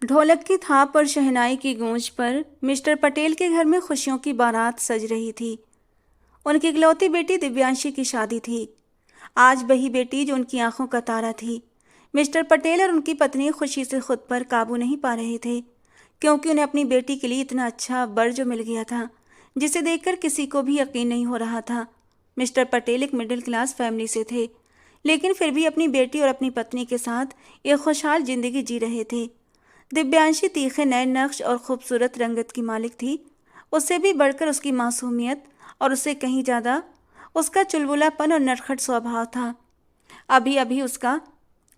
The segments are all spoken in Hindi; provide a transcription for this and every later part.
ढोलक की थाप और शहनाई की गूंज पर मिस्टर पटेल के घर में खुशियों की बारात सज रही थी। उनकी इकलौती बेटी दिव्यांशी की शादी थी। आज वही बेटी जो उनकी आंखों का तारा थी। मिस्टर पटेल और उनकी पत्नी खुशी से खुद पर काबू नहीं पा रहे थे, क्योंकि उन्हें अपनी बेटी के लिए इतना अच्छा बर जो मिल गया था, जिसे देखकर किसी को भी यकीन नहीं हो रहा था। मिस्टर पटेल एक मिडिल क्लास फैमिली से थे, लेकिन फिर भी अपनी बेटी और अपनी पत्नी के साथ एक खुशहाल जिंदगी जी रहे थे। दिव्यांशी तीखे नए नक्श और खूबसूरत रंगत की मालिक थी। उससे भी बढ़कर उसकी मासूमियत और उससे कहीं ज़्यादा उसका चुलबुलापन और नटखट स्वभाव था। अभी अभी उसका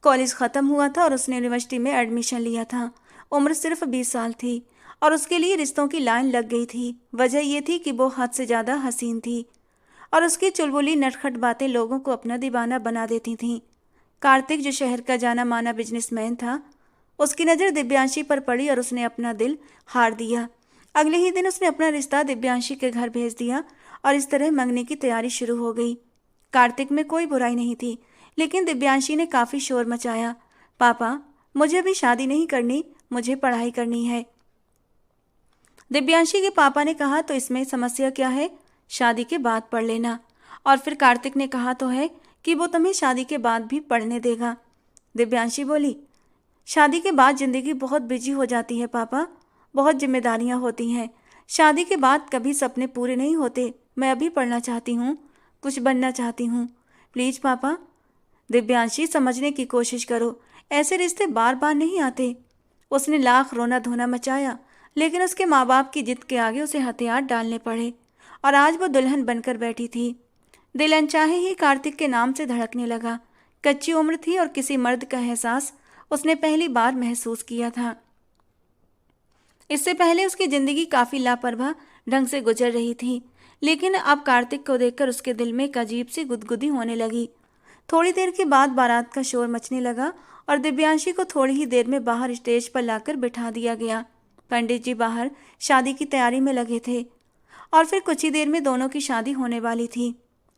कॉलेज ख़त्म हुआ था और उसने यूनिवर्सिटी में एडमिशन लिया था। उम्र सिर्फ 20 साल थी और उसके लिए रिश्तों की लाइन लग गई थी। वजह यह थी कि वो हद से ज़्यादा हसीन थी और उसकी चुलबुली नटखट बातें लोगों को अपना दीवाना बना देती थीं। कार्तिक, जो शहर का जाना माना बिजनेसमैन था, उसकी नज़र दिव्यांशी पर पड़ी और उसने अपना दिल हार दिया। अगले ही दिन उसने अपना रिश्ता दिव्यांशी के घर भेज दिया और इस तरह मंगने की तैयारी शुरू हो गई। कार्तिक में कोई बुराई नहीं थी, लेकिन दिव्यांशी ने काफ़ी शोर मचाया। पापा, मुझे अभी शादी नहीं करनी, मुझे पढ़ाई करनी है। दिव्यांशी के पापा ने कहा, तो इसमें समस्या क्या है, शादी के बाद पढ़ लेना। और फिर कार्तिक ने कहा तो है कि वो तुम्हें शादी के बाद भी पढ़ने देगा। दिव्यांशी बोली, शादी के बाद ज़िंदगी बहुत बिजी हो जाती है पापा, बहुत जिम्मेदारियां होती हैं। शादी के बाद कभी सपने पूरे नहीं होते। मैं अभी पढ़ना चाहती हूँ, कुछ बनना चाहती हूँ। प्लीज़ पापा। दिव्यांशी, समझने की कोशिश करो, ऐसे रिश्ते बार बार नहीं आते। उसने लाख रोना धोना मचाया, लेकिन उसके माँ बाप की जिद के आगे उसे हथियार डालने पड़े और आज वो दुल्हन बनकर बैठी थी। दिल अनचाहे ही कार्तिक के नाम से धड़कने लगा। कच्ची उम्र थी और किसी मर्द का एहसास उसने पहली बार महसूस किया था। इससे पहले उसकी जिंदगी काफ़ी लापरवाह ढंग से गुजर रही थी, लेकिन अब कार्तिक को देखकर उसके दिल में एक अजीब सी गुदगुदी होने लगी। थोड़ी देर के बाद बारात का शोर मचने लगा और दिव्यांशी को थोड़ी ही देर में बाहर स्टेज पर लाकर बिठा दिया गया। पंडित जी बाहर शादी की तैयारी में लगे थे और फिर कुछ ही देर में दोनों की शादी होने वाली थी।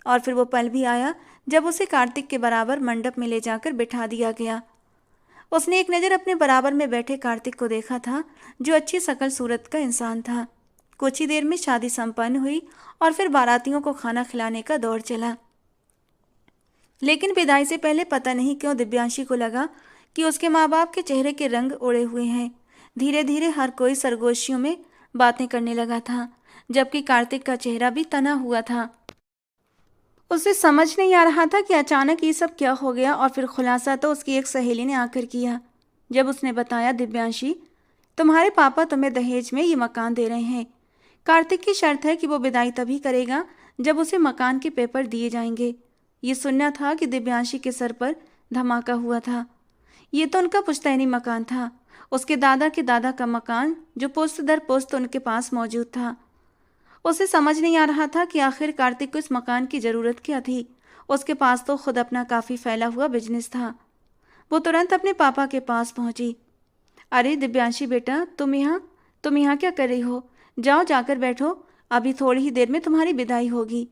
और फिर वो पल भी आया जब उसे कार्तिक के बराबर मंडप में ले जाकर बिठा दिया गया। उसने एक नज़र अपने बराबर में बैठे कार्तिक को देखा था, जो अच्छी शकल सूरत का इंसान था। कुछ ही देर में शादी संपन्न हुई और फिर बारातियों को खाना खिलाने का दौर चला। लेकिन विदाई से पहले पता नहीं क्यों दिव्यांशी को लगा कि उसके माँ बाप के चेहरे के रंग उड़े हुए हैं। धीरे धीरे हर कोई सरगोशियों में बातें करने लगा था, जबकि कार्तिक का चेहरा भी तना हुआ था। उसे समझ नहीं आ रहा था कि अचानक ये सब क्या हो गया। और फिर खुलासा तो उसकी एक सहेली ने आकर किया, जब उसने बताया, दिव्यांशी, तुम्हारे पापा तुम्हें दहेज में ये मकान दे रहे हैं। कार्तिक की शर्त है कि वो विदाई तभी करेगा जब उसे मकान के पेपर दिए जाएंगे। ये सुनना था कि दिव्यांशी के सर पर धमाका हुआ था। ये तो उनका पुश्तैनी मकान था, उसके दादा के दादा का मकान, जो पुश्त दर पुश्त उनके पास मौजूद था। उसे समझ नहीं आ रहा था कि आखिर कार्तिक को इस मकान की ज़रूरत क्या थी। उसके पास तो खुद अपना काफ़ी फैला हुआ बिजनेस था। वो तुरंत अपने पापा के पास पहुंची। अरे दिव्यांशी बेटा, तुम यहाँ क्या कर रही हो? जाओ, जाकर बैठो, अभी थोड़ी ही देर में तुम्हारी विदाई होगी।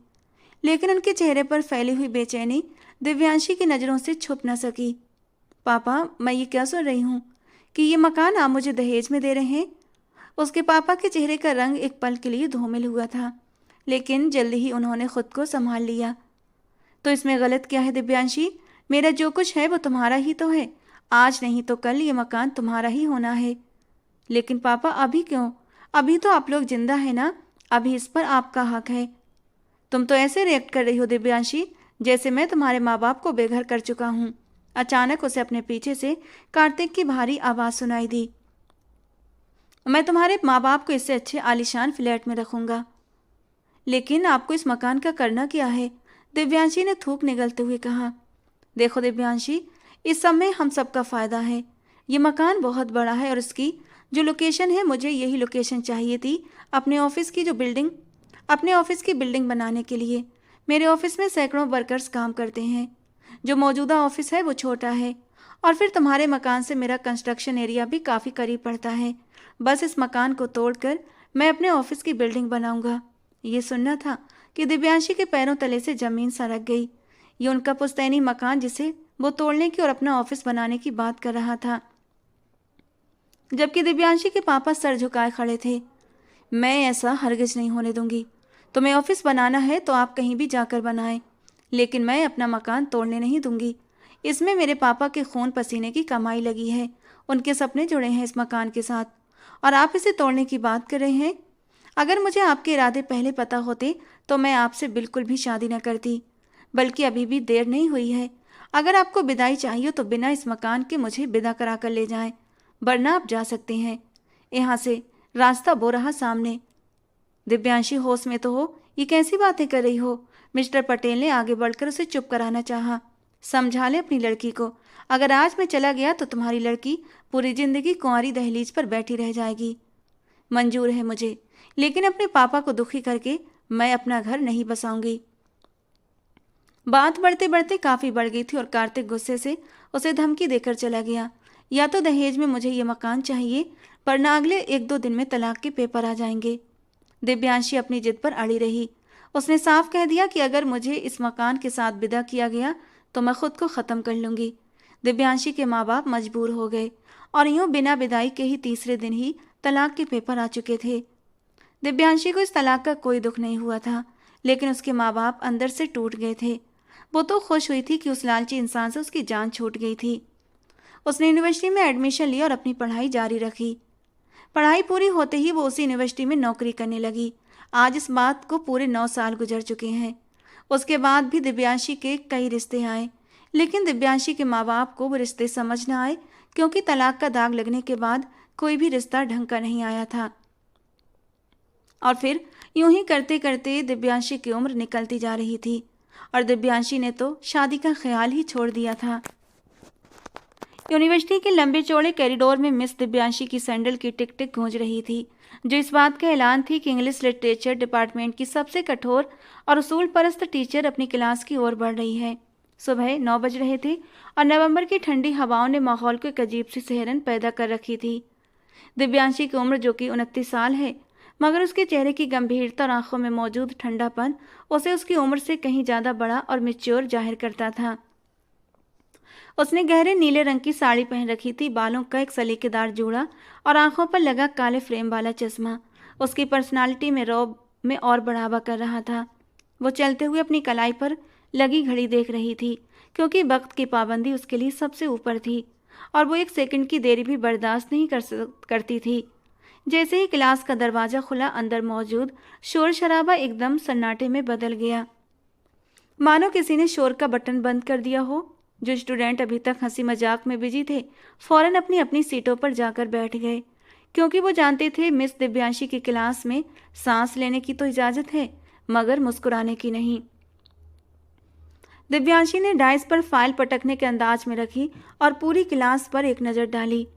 लेकिन उनके चेहरे पर फैली हुई बेचैनी दिव्यांशी की नज़रों से छुप न सकी। पापा, मैं ये क्या सुन रही हूँ कि ये मकान आप मुझे दहेज में दे रहे हैं? उसके पापा के चेहरे का रंग एक पल के लिए धूमिल हुआ था, लेकिन जल्दी ही उन्होंने खुद को संभाल लिया। तो इसमें गलत क्या है दिव्यांशी? मेरा जो कुछ है वो तुम्हारा ही तो है। आज नहीं तो कल ये मकान तुम्हारा ही होना है। लेकिन पापा, अभी क्यों? अभी तो आप लोग जिंदा है ना, अभी इस पर आपका हक है। तुम तो ऐसे रिएक्ट कर रही हो दिव्यांशी, जैसे मैं तुम्हारे माँ बाप को बेघर कर चुका हूँ। अचानक उसे अपने पीछे से कार्तिक की भारी आवाज़ सुनाई दी। मैं तुम्हारे माँ बाप को इससे अच्छे आलीशान फ्लैट में रखूँगा। लेकिन आपको इस मकान का करना क्या है? दिव्यांशी ने थूक निगलते हुए कहा। देखो दिव्यांशी, इस सब में हम सबका फ़ायदा है। ये मकान बहुत बड़ा है और इसकी जो लोकेशन है, मुझे यही लोकेशन चाहिए थी अपने ऑफिस की बिल्डिंग बनाने के लिए। मेरे ऑफिस में सैकड़ों वर्कर्स काम करते हैं। जो मौजूदा ऑफिस है वो छोटा है, और फिर तुम्हारे मकान से मेरा कंस्ट्रक्शन एरिया भी काफ़ी करीब पड़ता है। बस इस मकान को तोड़कर मैं अपने ऑफिस की बिल्डिंग बनाऊंगा। ये सुनना था कि दिव्यांशी के पैरों तले से ज़मीन सरक गई। ये उनका पुश्तैनी मकान जिसे वो तोड़ने की और अपना ऑफिस बनाने की बात कर रहा था। जबकि दिव्यांशी के पापा सर झुकाए खड़े थे। मैं ऐसा हरगिज नहीं होने दूंगी। तुम्हें ऑफिस बनाना है तो आप कहीं भी जाकर बनाएं, लेकिन मैं अपना मकान तोड़ने नहीं दूंगी। इसमें मेरे पापा के खून पसीने की कमाई लगी है, उनके सपने जुड़े हैं इस मकान के साथ, और आप इसे तोड़ने की बात कर रहे हैं। अगर मुझे आपके इरादे पहले पता होते तो मैं आपसे बिल्कुल भी शादी न करती, बल्कि अभी भी देर नहीं हुई है। अगर आपको विदाई चाहिए तो बिना इस मकान के मुझे विदा करा कर ले जाएं, वरना आप जा सकते हैं। यहाँ से रास्ता वो रहा सामने। दिव्यांशी होश में तो हो, ये कैसी बातें कर रही हो? मिस्टर पटेल ने आगे बढ़कर उसे चुप कराना चाहा। समझा ले अपनी लड़की को, अगर आज मैं चला गया तो तुम्हारी लड़की पूरी जिंदगी कुंवारी दहलीज पर बैठी रह जाएगी। मंजूर है मुझे, लेकिन अपने पापा को दुखी करके मैं अपना घर नहीं बसाऊंगी। बात बढ़ते बढ़ते काफी बढ़ गई थी और कार्तिक गुस्से से उसे धमकी देकर चला गया। या तो दहेज में मुझे ये मकान चाहिए, वरना अगले 1-2 दिन में तलाक के पेपर आ जाएंगे। दिव्यांशी अपनी जिद पर अड़ी रही। उसने साफ कह दिया कि अगर मुझे इस मकान के साथ विदा किया गया तो मैं खुद को ख़त्म कर लूँगी। दिव्यांशी के माँ बाप मजबूर हो गए और यूँ बिना विदाई के ही तीसरे दिन ही तलाक के पेपर आ चुके थे। दिव्यांशी को इस तलाक का कोई दुख नहीं हुआ था, लेकिन उसके माँ बाप अंदर से टूट गए थे। वो तो खुश हुई थी कि उस लालची इंसान से उसकी जान छूट गई थी। उसने यूनिवर्सिटी में एडमिशन लिया और अपनी पढ़ाई जारी रखी। पढ़ाई पूरी होते ही वो उसी यूनिवर्सिटी में नौकरी करने लगी। आज इस बात को पूरे 9 साल गुजर चुके हैं। उसके बाद भी दिव्यांशी के कई रिश्ते आए, लेकिन दिव्यांशी के माँ बाप को वो रिश्ते समझ न आए, क्योंकि तलाक का दाग लगने के बाद कोई भी रिश्ता ढंग का नहीं आया था। और फिर यूं ही करते करते दिव्यांशी की उम्र निकलती जा रही थी और दिव्यांशी ने तो शादी का ख्याल ही छोड़ दिया था। यूनिवर्सिटी के लंबे चौड़े कॉरिडोर में मिस दिव्यांशी की सैंडल की टिक टिक गूंज रही थी, जो इस बात का ऐलान थी कि इंग्लिश लिटरेचर डिपार्टमेंट की सबसे कठोर और उसूल परस्त टीचर अपनी क्लास की ओर बढ़ रही है। सुबह 9 बज रहे थे और नवंबर की ठंडी हवाओं ने माहौल को एक अजीब सी सिहरन पैदा कर रखी थी। दिव्यांशी की उम्र, जो कि 29 साल है, मगर उसके चेहरे की गंभीरता और आंखों में मौजूद ठंडापन उसे उसकी उम्र से कहीं ज़्यादा बड़ा और मैच्योर जाहिर करता था। उसने गहरे नीले रंग की साड़ी पहन रखी थी, बालों का एक सलीकेदार जूड़ा और आंखों पर लगा काले फ्रेम वाला चश्मा उसकी पर्सनालिटी में रौब में और बढ़ावा कर रहा था। वो चलते हुए अपनी कलाई पर लगी घड़ी देख रही थी, क्योंकि वक्त की पाबंदी उसके लिए सबसे ऊपर थी और वो 1 सेकंड की देरी भी बर्दाश्त नहीं करती थी। जैसे ही क्लास का दरवाज़ा खुला, अंदर मौजूद शोर शराबा एकदम सन्नाटे में बदल गया, मानो किसी ने शोर का बटन बंद कर दिया हो। जो स्टूडेंट अभी तक हंसी मजाक में बिजी थे, फौरन अपनी अपनी सीटों पर जाकर बैठ गए, क्योंकि वो जानते थे मिस दिव्यांशी की क्लास में सांस लेने की तो इजाज़त है, मगर मुस्कुराने की नहीं। दिव्यांशी ने डाइस पर फाइल पटकने के अंदाज में रखी और पूरी क्लास पर एक नज़र डाली,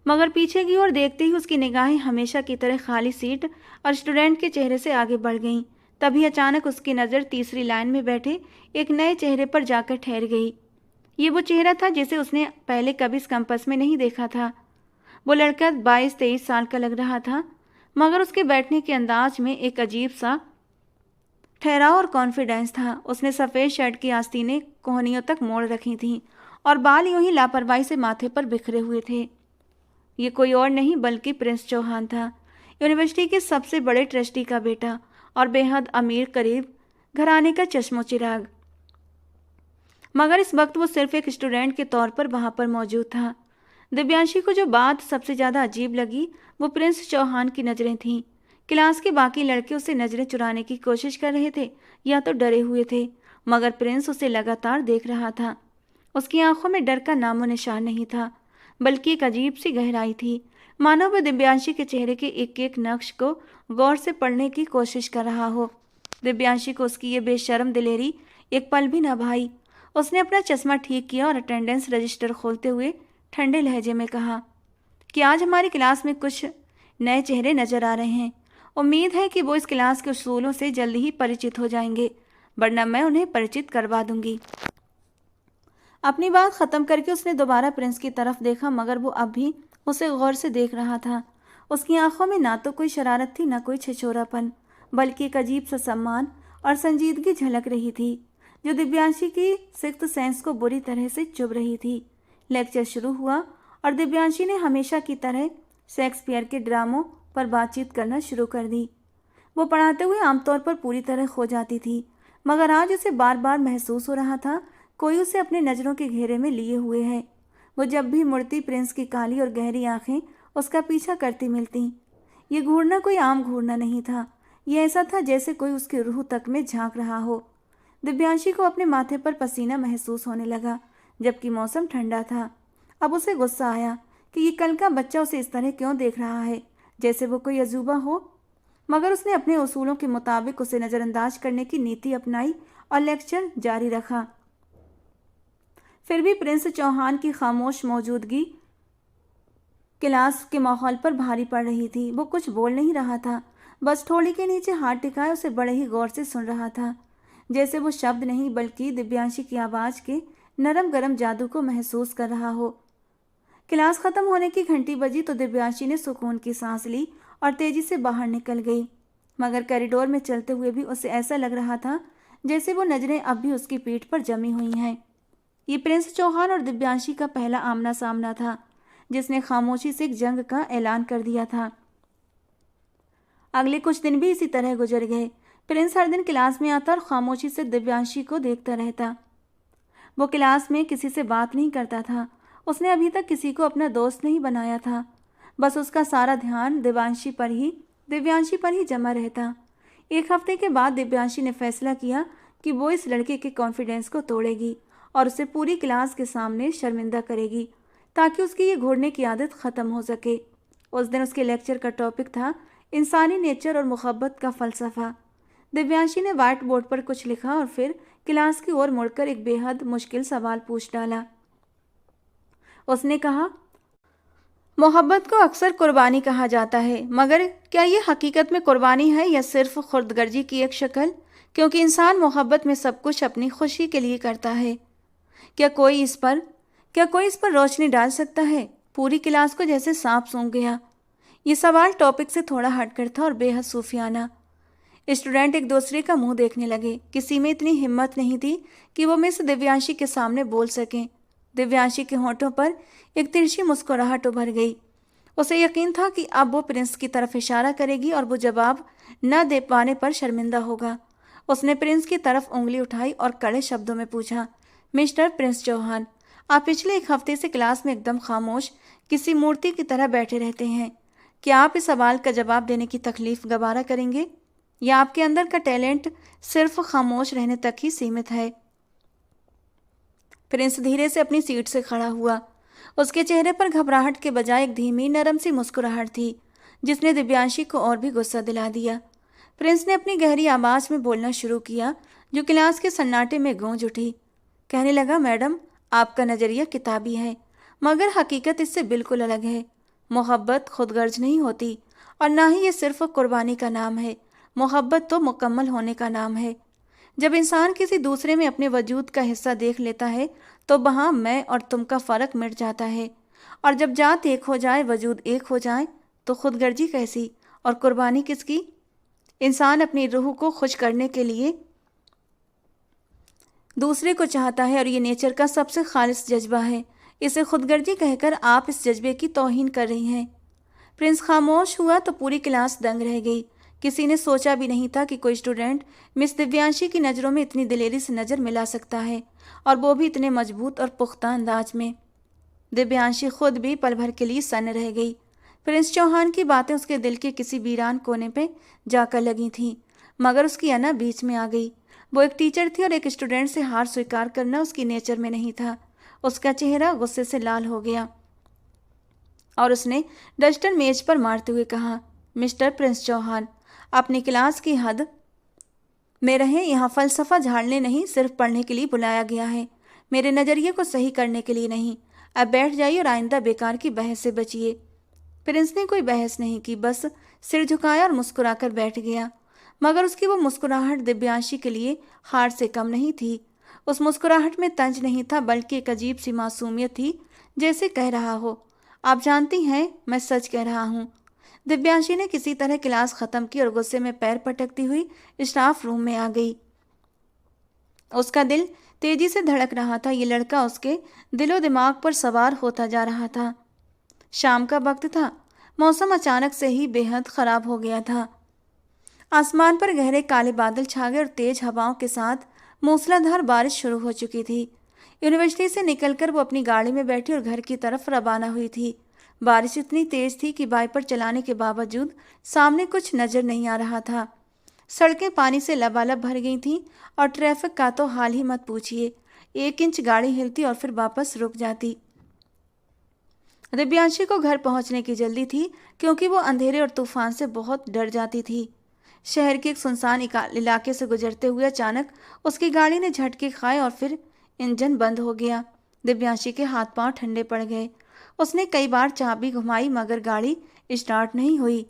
मगर पीछे की ओर देखते ही उसकी निगाहें हमेशा की तरह खाली सीट और स्टूडेंट के चेहरे से आगे बढ़ गईं। तभी अचानक उसकी नज़र तीसरी लाइन में बैठे एक नए चेहरे पर जाकर ठहर गई। ये वो चेहरा था जिसे उसने पहले कभी इस कैंपस में नहीं देखा था। वो लड़का 22-23 साल का लग रहा था, मगर उसके बैठने के अंदाज में एक अजीब सा ठहराव और कॉन्फिडेंस था। उसने सफ़ेद शर्ट की आस्तीनें कोहनियों तक मोड़ रखी थीं और बाल यूं ही लापरवाही से माथे पर बिखरे हुए थे। ये कोई और नहीं बल्कि प्रिंस चौहान था, यूनिवर्सिटी के सबसे बड़े ट्रस्टी का बेटा और बेहद अमीर करीब घराने का चश्मो चिराग। मगर इस वक्त वो सिर्फ एक स्टूडेंट के तौर पर वहाँ पर मौजूद था। दिव्यांशी को जो बात सबसे ज़्यादा अजीब लगी वो प्रिंस चौहान की नज़रें थीं। क्लास के बाकी लड़के उसे नज़रें चुराने की कोशिश कर रहे थे या तो डरे हुए थे, मगर प्रिंस उसे लगातार देख रहा था। उसकी आंखों में डर का नामो निशान नहीं था, बल्कि एक अजीब सी गहराई थी, मानो वह दिव्यांशी के चेहरे के एक एक नक्श को गौर से पढ़ने की कोशिश कर रहा हो। दिव्यांशी को उसकी ये बेशर्म दिलेरी एक पल भी न भाई। उसने अपना चश्मा ठीक किया और अटेंडेंस रजिस्टर खोलते हुए ठंडे लहजे में कहा कि आज हमारी क्लास में कुछ नए चेहरे नज़र आ रहे हैं। उम्मीद है कि वो इस क्लास के उसूलों से जल्दी ही परिचित हो जाएंगे, वरना मैं उन्हें परिचित करवा दूंगी। अपनी बात ख़त्म करके उसने दोबारा प्रिंस की तरफ देखा, मगर वो अब भी उसे गौर से देख रहा था। उसकी आंखों में ना तो कोई शरारत थी, ना कोई छिछोरापन, बल्कि एक अजीब सा सम्मान और संजीदगी झलक रही थी, जो दिव्यांशी की सिक्स्थ सेंस को बुरी तरह से चुभ रही थी। लेक्चर शुरू हुआ और दिव्यांशी ने हमेशा की तरह शेक्सपियर के ड्रामों पर बातचीत करना शुरू कर दी। वो पढ़ाते हुए आमतौर पर पूरी तरह खो जाती थी, मगर आज उसे बार बार महसूस हो रहा था कोई उसे अपने नज़रों के घेरे में लिए हुए है। वो जब भी मुड़ती प्रिंस की काली और गहरी आंखें उसका पीछा करती मिलती। ये घूरना कोई आम घूरना नहीं था, ये ऐसा था जैसे कोई उसकी रूह तक में झांक रहा हो। दिव्यांशी को अपने माथे पर पसीना महसूस होने लगा, जबकि मौसम ठंडा था। अब उसे गुस्सा आया कि ये कल का बच्चा उसे इस तरह क्यों देख रहा है, जैसे वो कोई अजूबा हो। मगर उसने अपने उसूलों के मुताबिक उसे नज़रअंदाज करने की नीति अपनाई और लेक्चर जारी रखा। फिर भी प्रिंस चौहान की खामोश मौजूदगी क्लास के माहौल पर भारी पड़ रही थी। वो कुछ बोल नहीं रहा था, बस ठोड़ी के नीचे हाथ टिकाए उसे बड़े ही गौर से सुन रहा था, जैसे वो शब्द नहीं बल्कि दिव्यांशी की आवाज़ के नरम गरम जादू को महसूस कर रहा हो। क्लास खत्म होने की घंटी बजी तो दिव्यांशी ने सुकून की सांस ली और तेजी से बाहर निकल गई। मगर कॉरिडोर में चलते हुए भी उसे ऐसा लग रहा था जैसे वो नज़रें अब भी उसकी पीठ पर जमी हुई हैं। ये प्रिंस चौहान और दिव्यांशी का पहला आमना सामना था, जिसने खामोशी से एक जंग का ऐलान कर दिया था। अगले कुछ दिन भी इसी तरह गुजर गए। प्रिंस हर दिन क्लास में आता और खामोशी से दिव्यांशी को देखता रहता। वो क्लास में किसी से बात नहीं करता था, उसने अभी तक किसी को अपना दोस्त नहीं बनाया था। बस उसका सारा ध्यान दिव्यांशी पर ही जमा रहता। एक हफ्ते के बाद दिव्यांशी ने फैसला किया कि वो इस लड़के के कॉन्फिडेंस को तोड़ेगी और उसे पूरी क्लास के सामने शर्मिंदा करेगी, ताकि उसकी ये घूरने की आदत ख़त्म हो सके। उस दिन उसके लेक्चर का टॉपिक था इंसानी नेचर और मोहब्बत का फ़लसफ़ा। दिव्यांशी ने व्हाइट बोर्ड पर कुछ लिखा और फिर क्लास की ओर मुड़कर एक बेहद मुश्किल सवाल पूछ डाला। उसने कहा, मोहब्बत को अक्सर कुर्बानी कहा जाता है, मगर क्या ये हकीकत में कुर्बानी है या सिर्फ खुर्दगर्जी की एक शक्ल? क्योंकि इंसान मोहब्बत में सब कुछ अपनी खुशी के लिए करता है। क्या कोई इस पर रोशनी डाल सकता है? पूरी क्लास को जैसे सांप सूंघ गया। ये सवाल टॉपिक से थोड़ा हटकर था और बेहद सूफियाना। स्टूडेंट एक दूसरे का मुंह देखने लगे। किसी में इतनी हिम्मत नहीं थी कि वो मिस दिव्यांशी के सामने बोल सकें। दिव्यांशी के होंठों पर एक तिरछी मुस्कुराहट उभर गई। उसे यकीन था कि अब वो प्रिंस की तरफ इशारा करेगी और वो जवाब न दे पाने पर शर्मिंदा होगा। उसने प्रिंस की तरफ उंगली उठाई और कड़े शब्दों में पूछा, मिस्टर प्रिंस चौहान, आप पिछले एक हफ्ते से क्लास में एकदम खामोश किसी मूर्ति की तरह बैठे रहते हैं। क्या आप इस सवाल का जवाब देने की तकलीफ गवारा करेंगे, या आपके अंदर का टैलेंट सिर्फ खामोश रहने तक ही सीमित है? प्रिंस धीरे से अपनी सीट से खड़ा हुआ। उसके चेहरे पर घबराहट के बजाय एक धीमी नरम सी मुस्कुराहट थी, जिसने दिव्यांशी को और भी गुस्सा दिला दिया। प्रिंस ने अपनी गहरी आवाज़ में बोलना शुरू किया, जो क्लास के सन्नाटे में गूंज उठी। कहने लगा, मैडम, आपका नज़रिया किताबी है, मगर हकीकत इससे बिल्कुल अलग है। मोहब्बत खुदगर्ज नहीं होती, और ना ही ये सिर्फ कुर्बानी का नाम है। मोहब्बत तो मुकम्मल होने का नाम है। जब इंसान किसी दूसरे में अपने वजूद का हिस्सा देख लेता है तो वहाँ मैं और तुम का फ़र्क मिट जाता है। और जब जात एक हो जाए, वजूद एक हो जाए, तो खुदगर्जी कैसी और कुर्बानी किसकी? इंसान अपनी रूह को खुश करने के लिए दूसरे को चाहता है, और ये नेचर का सबसे खालिस जज्बा है। इसे खुदगर्जी कहकर आप इस जज्बे की तौहीन कर रही हैं। प्रिंस खामोश हुआ तो पूरी क्लास दंग रह गई। किसी ने सोचा भी नहीं था कि कोई स्टूडेंट मिस दिव्यांशी की नज़रों में इतनी दिलेरी से नज़र मिला सकता है, और वो भी इतने मजबूत और पुख्ता अंदाज में। दिव्यांशी खुद भी पल भर के लिए सन्न रह गई। प्रिंस चौहान की बातें उसके दिल के किसी वीरान कोने पे जाकर लगी थीं, मगर उसकी अना बीच में आ गई। वो एक टीचर थी और एक स्टूडेंट से हार स्वीकार करना उसकी नेचर में नहीं था। उसका चेहरा गुस्से से लाल हो गया और उसने डस्टर मेज पर मारते हुए कहा, मिस्टर प्रिंस चौहान, अपनी क्लास की हद में रहें। यहाँ फ़लसफ़ा झाड़ने नहीं, सिर्फ पढ़ने के लिए बुलाया गया है, मेरे नज़रिए को सही करने के लिए नहीं। अब बैठ जाइए और आइंदा बेकार की बहस से बचिए। प्रिंस ने कोई बहस नहीं की, बस सिर झुकाया और मुस्कुराकर बैठ गया। मगर उसकी वो मुस्कुराहट दिव्यांशी के लिए हार से कम नहीं थी। उस मुस्कुराहट में तंज नहीं था, बल्कि एक अजीब सी मासूमियत थी, जैसे कह रहा हो, आप जानती हैं, मैं सच कह रहा हूँ। दिव्यांशी ने किसी तरह क्लास ख़त्म की और गुस्से में पैर पटकती हुई स्टाफ रूम में आ गई। उसका दिल तेजी से धड़क रहा था। ये लड़का उसके दिलो दिमाग पर सवार होता जा रहा था। शाम का वक्त था। मौसम अचानक से ही बेहद खराब हो गया था। आसमान पर गहरे काले बादल छा गए और तेज हवाओं के साथ मूसलाधार बारिश शुरू हो चुकी थी। यूनिवर्सिटी से निकलकर वो अपनी गाड़ी में बैठी और घर की तरफ रवाना हुई थी। बारिश इतनी तेज थी कि वाइपर चलाने के बावजूद सामने कुछ नजर नहीं आ रहा था। सड़कें पानी से लबालब भर गई थीं और ट्रैफिक का तो हाल ही मत पूछिए। 1 इंच गाड़ी हिलती और फिर वापस रुक जाती। दिव्यांशी को घर पहुंचने की जल्दी थी क्योंकि वो अंधेरे और तूफान से बहुत डर जाती थी। शहर के एक सुनसान इलाके से गुजरते हुए अचानक उसकी गाड़ी ने झटके खाए और फिर इंजन बंद हो गया। दिव्यांशी के हाथ पांव ठंडे पड़ गए। उसने कई बार चाबी घुमाई मगर गाड़ी स्टार्ट नहीं हुई।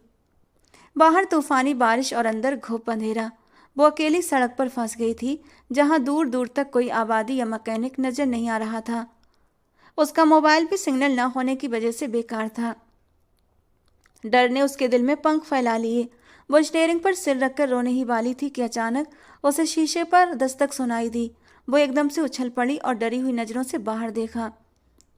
बाहर तूफानी बारिश और अंदर घुप अंधेरा। वो अकेली सड़क पर फंस गई थी जहां दूर दूर तक कोई आबादी या मैकेनिक नजर नहीं आ रहा था। उसका मोबाइल भी सिग्नल न होने की वजह से बेकार था। डर ने उसके दिल में पंख फैला लिए। वो स्टीयरिंग पर सिर रखकर रोने ही वाली थी कि अचानक उसे शीशे पर दस्तक सुनाई दी। वो एकदम से उछल पड़ी और डरी हुई नजरों से बाहर देखा।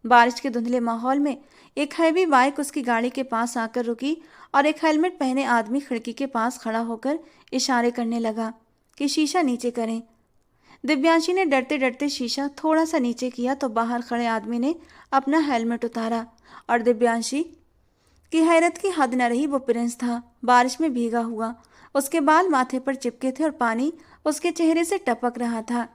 बारिश के धुंधले माहौल में एक हैवी बाइक उसकी गाड़ी के पास आकर रुकी और एक हेलमेट पहने आदमी खिड़की के पास खड़ा होकर इशारे करने लगा कि शीशा नीचे करें। दिव्यांशी ने डरते डरते शीशा थोड़ा सा नीचे किया तो बाहर खड़े आदमी ने अपना हेलमेट उतारा और दिव्यांशी की हैरत की हद न रही। वो प्रिंस था, बारिश में भीगा हुआ। उसके बाल माथे पर चिपके थे और पानी उसके चेहरे से टपक रहा था।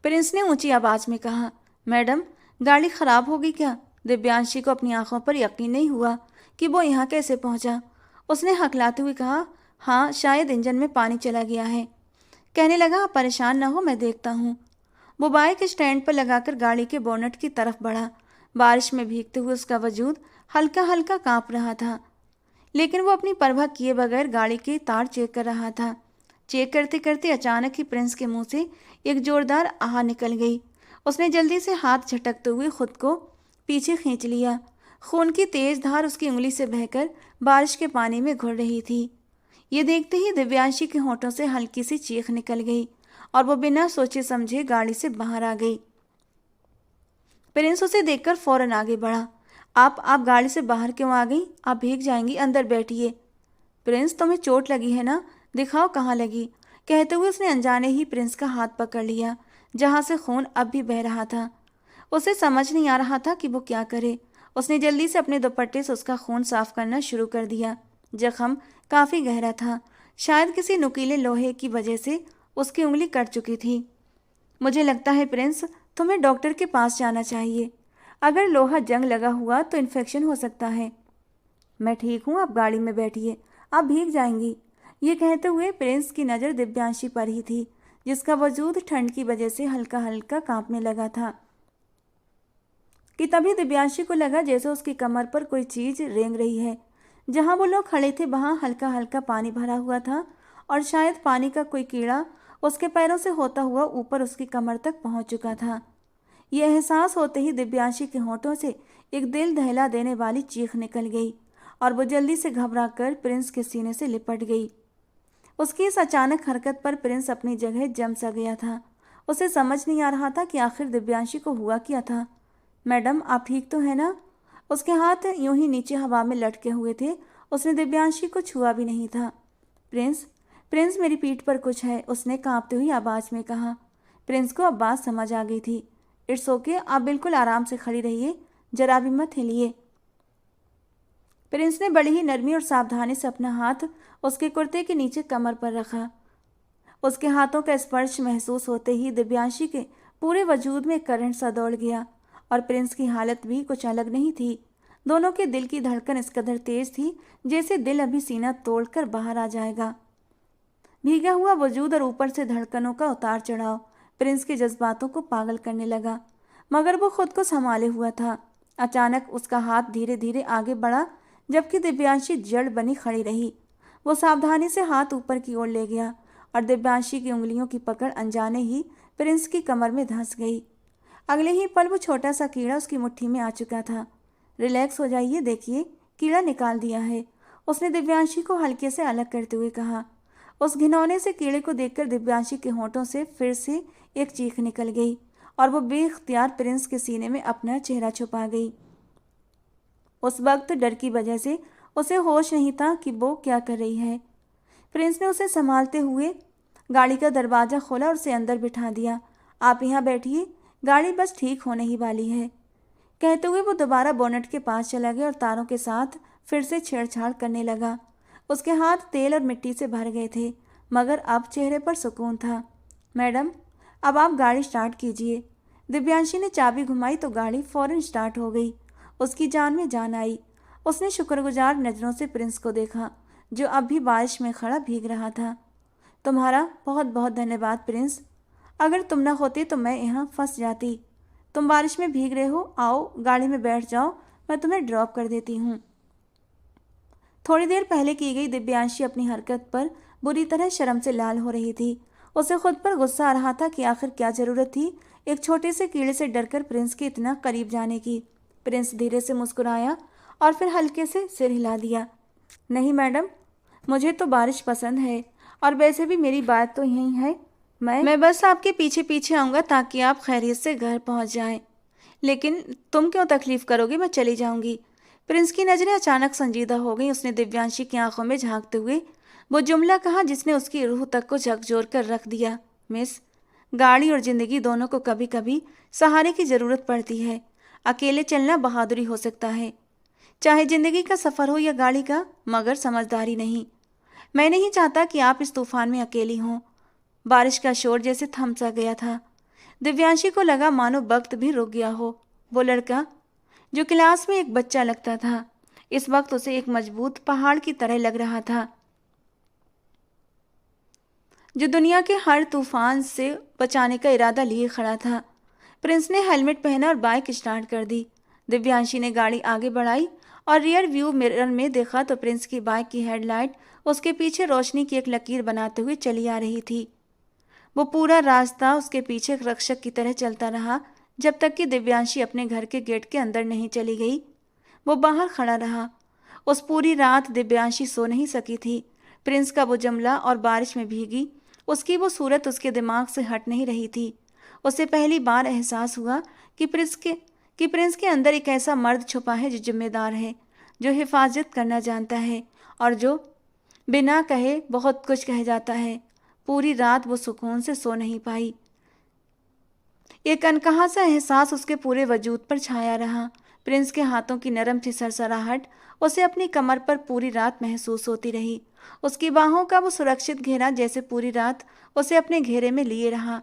प्रिंस ने ऊंची आवाज में कहा, मैडम गाड़ी खराब होगी क्या? दिव्यांशी को अपनी आंखों पर यकीन नहीं हुआ कि वो यहाँ कैसे पहुंचा। उसने हकलाते हुए कहा, हाँ शायद इंजन में पानी चला गया है। कहने लगा, आप परेशान ना हो, मैं देखता हूँ। वो बाइक स्टैंड पर लगाकर गाड़ी के बोनट की तरफ बढ़ा। बारिश में भीगते हुए उसका वजूद हल्का हल्का कांप रहा था, लेकिन वो अपनी परवाह किए बगैर गाड़ी के तार चेक कर रहा था। चेक करते करते अचानक ही प्रिंस के मुंह से एक जोरदार आह निकल गई। उसने जल्दी से हाथ झटकते हुए खुद को पीछे खींच लिया। खून की तेज धार उसकी उंगली से बहकर बारिश के पानी में घुल रही थी। ये देखते ही दिव्यांशी के होठों से हल्की सी चीख निकल गई और वो बिना सोचे समझे गाड़ी से बाहर आ गई। प्रिंस उसे देखकर फौरन आगे बढ़ा। आप गाड़ी से बाहर क्यों आ गई? आप भीग जाएंगी, अंदर बैठिए। प्रिंस तुम्हें चोट लगी है ना? दिखाओ कहाँ लगी। कहते हुए उसने अनजाने ही प्रिंस का हाथ पकड़ लिया जहाँ से खून अब भी बह रहा था। उसे समझ नहीं आ रहा था कि वो क्या करे। उसने जल्दी से अपने दुपट्टे से उसका खून साफ करना शुरू कर दिया। जख्म काफी गहरा था, शायद किसी नुकीले लोहे की वजह से उसकी उंगली कट चुकी थी। मुझे लगता है प्रिंस तुम्हें डॉक्टर के पास जाना चाहिए। अगर लोहा जंग लगा हुआ तो इन्फेक्शन हो सकता है। मैं ठीक हूँ, आप गाड़ी में बैठिए, आप भीग जाएंगी। ये कहते हुए प्रिंस की नज़र दिव्यांशी पर ही थी जिसका वजूद ठंड की वजह से हल्का हल्का कांपने लगा था कि तभी दिव्यांशी को लगा जैसे उसकी कमर पर कोई चीज रेंग रही है। जहां वो लोग खड़े थे वहां हल्का हल्का पानी भरा हुआ था और शायद पानी का कोई कीड़ा उसके पैरों से होता हुआ ऊपर उसकी कमर तक पहुंच चुका था। यह एहसास होते ही दिव्यांशी के होठों से एक दिल दहला देने वाली चीख निकल गई और वो जल्दी से घबराकर प्रिंस के सीने से लिपट गई। उसकी इस अचानक हरकत पर प्रिंस अपनी जगह जम सा गया था। उसे समझ नहीं आ रहा था कि आखिर दिव्यांशी को हुआ क्या था। मैडम आप ठीक तो है ना? उसके हाथ यूं ही नीचे हवा में लटके हुए थे। उसने दिव्यांशी को छुआ भी नहीं था। प्रिंस प्रिंस मेरी पीठ पर कुछ है, उसने कांपती हुई आवाज में कहा। प्रिंस को अब बात समझ आ गई थी। इट्स ओके, आप बिल्कुल आराम से खड़ी रहिए, जरा भी मत हिलिए। प्रिंस ने बड़ी ही नरमी और सावधानी से अपना हाथ उसके कुर्ते के नीचे कमर पर रखा। उसके हाथों का स्पर्श महसूस होते ही दिव्यांशी के पूरे वजूद में करंट सा दौड़ गया और प्रिंस की हालत भी कुछ अलग नहीं थी। दोनों के दिल की धड़कन इस कदर तेज थी जैसे दिल अभी सीना तोड़कर बाहर आ जाएगा। भीगा हुआ वजूद और ऊपर से धड़कनों का उतार चढ़ाव प्रिंस के जज्बातों को पागल करने लगा, मगर वो खुद को संभाले हुआ था। अचानक उसका हाथ धीरे धीरे आगे बढ़ा जबकि दिव्यांशी जड़ बनी खड़ी रही। वो सावधानी से हाथ ऊपर की ओर ले गया और दिव्यांशी की उंगलियों की पकड़ अनजाने ही प्रिंस की कमर में धंस गई। अगले ही पल वो छोटा सा कीड़ा उसकी मुट्ठी में आ चुका था। रिलैक्स हो जाइए, देखिए कीड़ा निकाल दिया है, उसने दिव्यांशी को हल्के से अलग करते हुए कहा। उस घिनौने से कीड़े को देखकर दिव्यांशी के होठों से फिर से एक चीख निकल गई और वो बेख्तियार प्रिंस के सीने में अपना चेहरा छुपा गई। उस वक्त डर की वजह से उसे होश नहीं था कि वो क्या कर रही है। प्रिंस ने उसे संभालते हुए गाड़ी का दरवाज़ा खोला और उसे अंदर बिठा दिया। आप यहाँ बैठिए, गाड़ी बस ठीक होने ही वाली है। कहते हुए वो दोबारा बोनट के पास चला गया और तारों के साथ फिर से छेड़छाड़ करने लगा। उसके हाथ तेल और मिट्टी से भर गए थे, मगर अब चेहरे पर सुकून था। मैडम, अब आप गाड़ी स्टार्ट कीजिए। दिव्यांशी ने चाबी घुमाई तो गाड़ी फौरन स्टार्ट हो गई। उसकी जान में जान आई। उसने शुक्रगुजार नज़रों से प्रिंस को देखा, जो अब भी बारिश में खड़ा भीग रहा था। तुम्हारा बहुत बहुत धन्यवाद प्रिंस। अगर तुम न होते तो मैं यहाँ फंस जाती। तुम बारिश में भीग रहे हो, आओ गाड़ी में बैठ जाओ, मैं तुम्हें ड्रॉप कर देती हूँ। थोड़ी देर पहले की गई दिव्यांशी अपनी हरकत पर बुरी तरह शर्म से लाल हो रही थी। उसे खुद पर गुस्सा आ रहा था कि आखिर क्या जरूरत थी एक छोटे से कीड़े से डरकर प्रिंस के इतना करीब जाने की। प्रिंस धीरे से मुस्कुराया और फिर हल्के से सिर हिला दिया। नहीं मैडम, मुझे तो बारिश पसंद है, और वैसे भी मेरी बात तो यही है। मैं बस आपके पीछे पीछे आऊँगा ताकि आप खैरियत से घर पहुँच जाएं। लेकिन तुम क्यों तकलीफ़ करोगे, मैं चली जाऊँगी। प्रिंस की नज़रें अचानक संजीदा हो गईं। उसने दिव्यांशी की आंखों में झांकते हुए वो जुमला कहा जिसने उसकी रूह तक को झकझोर कर रख दिया। मिस, गाड़ी और ज़िंदगी दोनों को कभी कभी सहारे की ज़रूरत पड़ती है। अकेले चलना बहादुरी हो सकता है, चाहे ज़िंदगी का सफ़र हो या गाड़ी का, मगर समझदारी नहीं। मैं नहीं चाहता कि आप इस तूफान में अकेली हों। बारिश का शोर जैसे थम सा गया था। दिव्यांशी को लगा मानो वक्त भी रुक गया हो। वो लड़का जो क्लास में एक बच्चा लगता था, इस वक्त उसे एक मजबूत पहाड़ की तरह लग रहा था, जो दुनिया के हर तूफान से बचाने का इरादा लिए खड़ा था। प्रिंस ने हेलमेट पहना और बाइक स्टार्ट कर दी। दिव्यांशी ने गाड़ी आगे बढ़ाई और रियर व्यू मिरर में देखा तो प्रिंस की बाइक की हेडलाइट उसके पीछे रोशनी की एक लकीर बनाते हुए चली आ रही थी। वो पूरा रास्ता उसके पीछे एक रक्षक की तरह चलता रहा, जब तक कि दिव्यांशी अपने घर के गेट के अंदर नहीं चली गई। वो बाहर खड़ा रहा। उस पूरी रात दिव्यांशी सो नहीं सकी थी। प्रिंस का वो जुमला और बारिश में भीगी उसकी वो सूरत उसके दिमाग से हट नहीं रही थी। उसे पहली बार एहसास हुआ कि प्रिंस के अंदर एक ऐसा मर्द छुपा है जो जिम्मेदार है, जो हिफाजत करना जानता है और जो बिना कहे बहुत कुछ कह जाता है। पूरी रात वो सुकून से सो नहीं पाई। एक अनकहा सा एहसास उसके पूरे वजूद पर छाया रहा। प्रिंस के हाथों की नरम सी सरसराहट उसे अपनी कमर पर पूरी रात महसूस होती रही। उसकी बाहों का वो सुरक्षित घेरा जैसे पूरी रात उसे अपने घेरे में लिए रहा।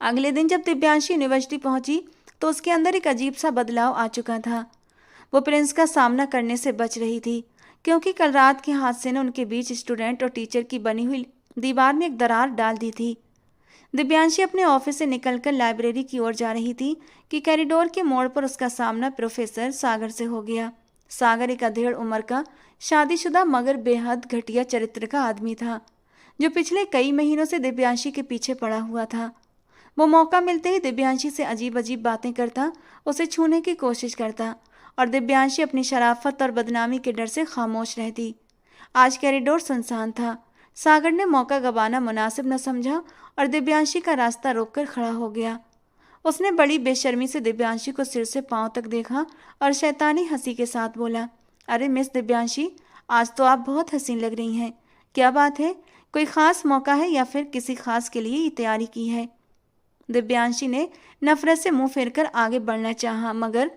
अगले दिन जब दिव्यांशी यूनिवर्सिटी पहुंची तो उसके अंदर एक अजीब सा बदलाव आ चुका था। वो प्रिंस का सामना करने से बच रही थी, क्योंकि कल रात के हादसे ने उनके बीच स्टूडेंट और टीचर की बनी हुई दीवार में एक दरार डाल दी थी। दिव्यांशी अपने ऑफिस से निकलकर लाइब्रेरी की ओर जा रही थी कि कॉरिडोर के मोड़ पर उसका सामना प्रोफेसर सागर से हो गया। सागर एक अधेड़ उम्र का शादीशुदा मगर बेहद घटिया चरित्र का आदमी था, जो पिछले कई महीनों से दिव्यांशी के पीछे पड़ा हुआ था। वो मौका मिलते ही दिव्यांशी से अजीब अजीब बातें करता, उसे छूने की कोशिश करता, और दिव्यांशी अपनी शराफत और बदनामी के डर से खामोश रहती। आज कॉरिडोर सुनसान था। सागर ने मौका गंवाना मुनासिब न समझा और दिव्यांशी का रास्ता रोककर खड़ा हो गया। उसने बड़ी बेशर्मी से दिव्यांशी को सिर से पांव तक देखा और शैतानी हंसी के साथ बोला, अरे मिस दिव्यांशी, आज तो आप बहुत हसीन लग रही हैं। क्या बात है, कोई ख़ास मौका है या फिर किसी खास के लिए ये तैयारी की है? दिव्यांशी ने नफरत से मुंह फेरकर आगे बढ़ना चाहा, मगर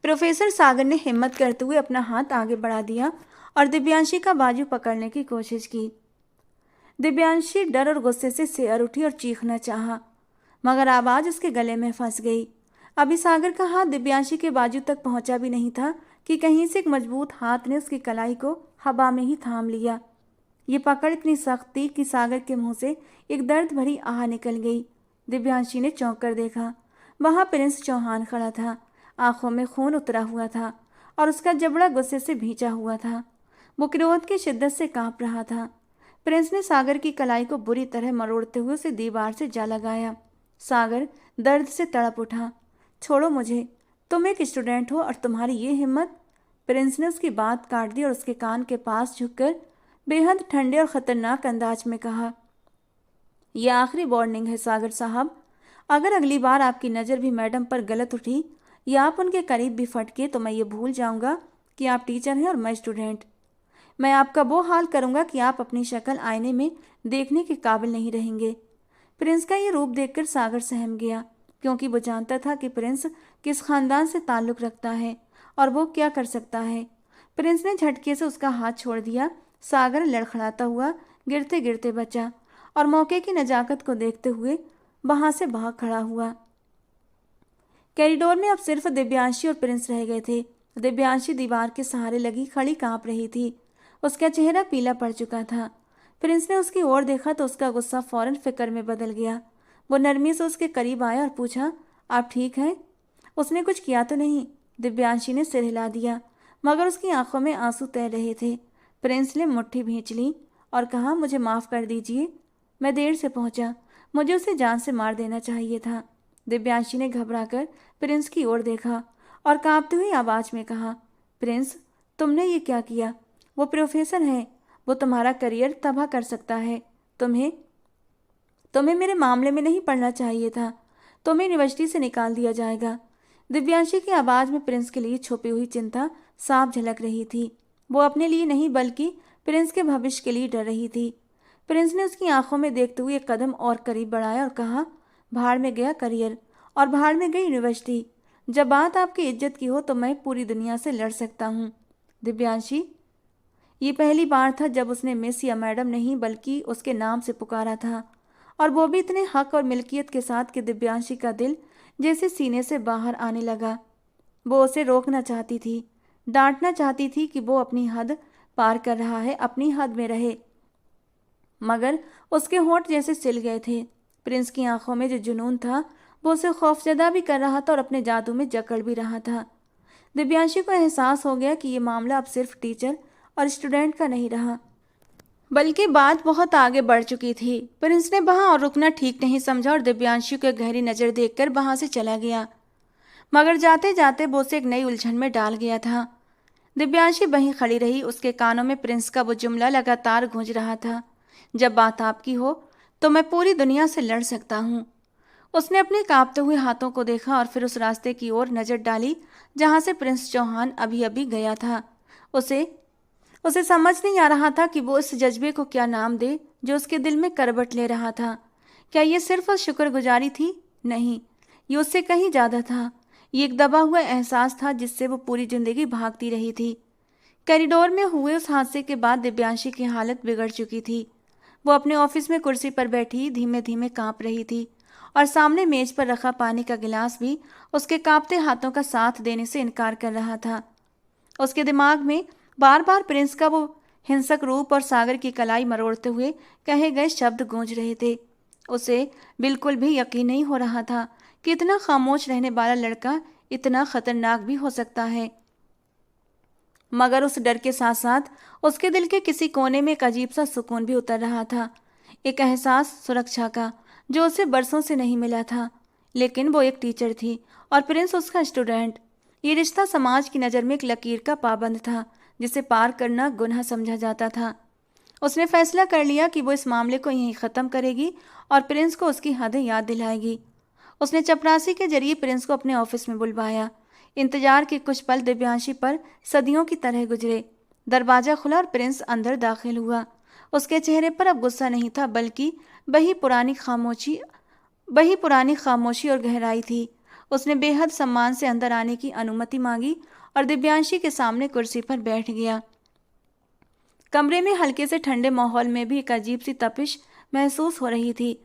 प्रोफेसर सागर ने हिम्मत करते हुए अपना हाथ आगे बढ़ा दिया और दिव्यांशी का बाजू पकड़ने की कोशिश की। दिव्यांशी डर और गुस्से से सिर उठी और चीखना चाहा, मगर आवाज़ उसके गले में फंस गई। अभी सागर का हाथ दिव्यांशी के बाजू तक पहुंचा भी नहीं था कि कहीं से एक मजबूत हाथ ने उसकी कलाई को हवा में ही थाम लिया। ये पकड़ इतनी सख्त थी कि सागर के मुंह से एक दर्द भरी आह निकल गई। दिव्यांशी ने चौंक कर देखा। वहां प्रिंस चौहान खड़ा था। आंखों में खून उतरा हुआ था और उसका जबड़ा गुस्से से भींचा हुआ था। वो क्रोध की शिद्दत से कांप रहा था। प्रिंस ने सागर की कलाई को बुरी तरह मरोड़ते हुए उसे दीवार से जा लगाया। सागर दर्द से तड़प उठा। छोड़ो मुझे, तुम एक स्टूडेंट हो और तुम्हारी ये हिम्मत। प्रिंस ने उसकी बात काट दी और उसके कान के पास झुककर बेहद ठंडे और ख़तरनाक अंदाज में कहा, यह आखिरी वार्निंग है सागर साहब। अगर अगली बार आपकी नज़र भी मैडम पर गलत उठी या आप उनके करीब भी फटके तो मैं ये भूल जाऊंगा कि आप टीचर हैं और मैं स्टूडेंट। मैं आपका वो हाल करूंगा कि आप अपनी शक्ल आईने में देखने के काबिल नहीं रहेंगे। प्रिंस का ये रूप देखकर सागर सहम गया, क्योंकि वो जानता था कि प्रिंस किस खानदान से ताल्लुक रखता है और वो क्या कर सकता है। प्रिंस ने झटके से उसका हाथ छोड़ दिया। सागर लड़खड़ाता हुआ गिरते गिरते बचा और मौके की नजाकत को देखते हुए वहां से भाग खड़ा हुआ। कॉरिडोर में अब सिर्फ दिव्यांशी और प्रिंस रह गए थे। दिव्यांशी दीवार के सहारे लगी खड़ी कांप रही थी। उसका चेहरा पीला पड़ चुका था। प्रिंस ने उसकी ओर देखा तो उसका गुस्सा फौरन फिक्र में बदल गया। वो नरमी से उसके करीब आया और पूछा, आप ठीक हैं? उसने कुछ किया तो नहीं? दिव्यांशी ने सिर हिला दिया, मगर उसकी आंखों में आंसू तैर रहे थे। प्रिंस ने मुट्ठी भींच ली और कहा, मुझे माफ़ कर दीजिए, मैं देर से पहुंचा, मुझे उसे जान से मार देना चाहिए था। दिव्यांशी ने घबराकर प्रिंस की ओर देखा और कांपती हुई आवाज में कहा, प्रिंस, तुमने ये क्या किया? वो प्रोफेसर है, वो तुम्हारा करियर तबाह कर सकता है। तुम्हें मेरे मामले में नहीं पढ़ना चाहिए था। तुम्हें यूनिवर्सिटी से निकाल दिया जाएगा। दिव्यांशी की आवाज़ में प्रिंस के लिए छुपी हुई चिंता साफ झलक रही थी। वो अपने लिए नहीं बल्कि प्रिंस के भविष्य के लिए डर रही थी। प्रिंस ने उसकी आंखों में देखते हुए एक कदम और करीब बढ़ाया और कहा, भाड़ में गया करियर और भाड़ में गई यूनिवर्सिटी। जब बात आपकी इज्जत की हो तो मैं पूरी दुनिया से लड़ सकता हूँ। दिव्यांशी, ये पहली बार था जब उसने मिस या मैडम नहीं बल्कि उसके नाम से पुकारा था, और वो भी इतने हक और मिल्कियत के साथ कि दिव्यांशी का दिल जैसे सीने से बाहर आने लगा। वो उसे रोकना चाहती थी, डांटना चाहती थी कि वो अपनी हद पार कर रहा है, अपनी हद में रहे, मगर उसके होंठ जैसे सिल गए थे। प्रिंस की आंखों में जो जुनून था वो उसे खौफजदा भी कर रहा था और अपने जादू में जकड़ भी रहा था। दिव्यांशी को एहसास हो गया कि ये मामला अब सिर्फ टीचर और स्टूडेंट का नहीं रहा, बल्कि बात बहुत आगे बढ़ चुकी थी। प्रिंस ने वहां और रुकना ठीक नहीं समझा और दिव्यांशी को गहरी नज़र देखकर वहां से चला गया, मगर जाते जाते वो उसे एक नई उलझन में डाल गया था। दिव्यांशी वहीं खड़ी रही। उसके कानों में प्रिंस का वो जुमला लगातार गूंज रहा था, जब बात आपकी हो तो मैं पूरी दुनिया से लड़ सकता हूँ। उसने अपने कांपते हुए हाथों को देखा और फिर उस रास्ते की ओर नजर डाली जहां से प्रिंस चौहान अभी अभी गया था। उसे समझ नहीं आ रहा था कि वो इस जज्बे को क्या नाम दे जो उसके दिल में करवट ले रहा था। क्या ये सिर्फ शुक्रगुजारी थी? नहीं, ये उससे कहीं ज़्यादा था। ये एक दबा हुआ एहसास था जिससे वो पूरी जिंदगी भागती रही थी। कॉरिडोर में हुए उस हादसे के बाद दिव्यांशी की हालत बिगड़ चुकी थी। वो अपने ऑफिस में कुर्सी पर बैठी धीमे धीमे कांप रही थी और सामने मेज पर रखा पानी का गिलास भी उसके कांपते हाथों का साथ देने से इनकार कर रहा था। उसके दिमाग में बार बार प्रिंस का वो हिंसक रूप और सागर की कलाई मरोड़ते हुए कहे गए शब्द गूंज रहे थे। उसे बिल्कुल भी यकीन नहीं हो रहा था कि इतना खामोश रहने वाला लड़का इतना खतरनाक भी हो सकता है। मगर उस डर के साथ साथ उसके दिल के किसी कोने में एक अजीब सा सुकून भी उतर रहा था, एक एहसास सुरक्षा का जो उसे बरसों से नहीं मिला था। लेकिन वो एक टीचर थी और प्रिंस उसका स्टूडेंट। ये रिश्ता समाज की नज़र में एक लकीर का पाबंद था जिसे पार करना गुनाह समझा जाता था। उसने फैसला कर लिया कि वो इस मामले को यहीं ख़त्म करेगी और प्रिंस को उसकी हदें याद दिलाएगी। उसने चपरासी के जरिए प्रिंस को अपने ऑफिस में बुलवाया। इंतजार के कुछ पल दिव्यांशी पर सदियों की तरह गुजरे। दरवाज़ा खुला और प्रिंस अंदर दाखिल हुआ। उसके चेहरे पर अब गुस्सा नहीं था बल्कि वही पुरानी खामोशी और गहराई थी। उसने बेहद सम्मान से अंदर आने की अनुमति मांगी और दिव्यांशी के सामने कुर्सी पर बैठ गया। कमरे में हल्के से ठंडे माहौल में भी एक अजीब सी तपिश महसूस हो रही थी।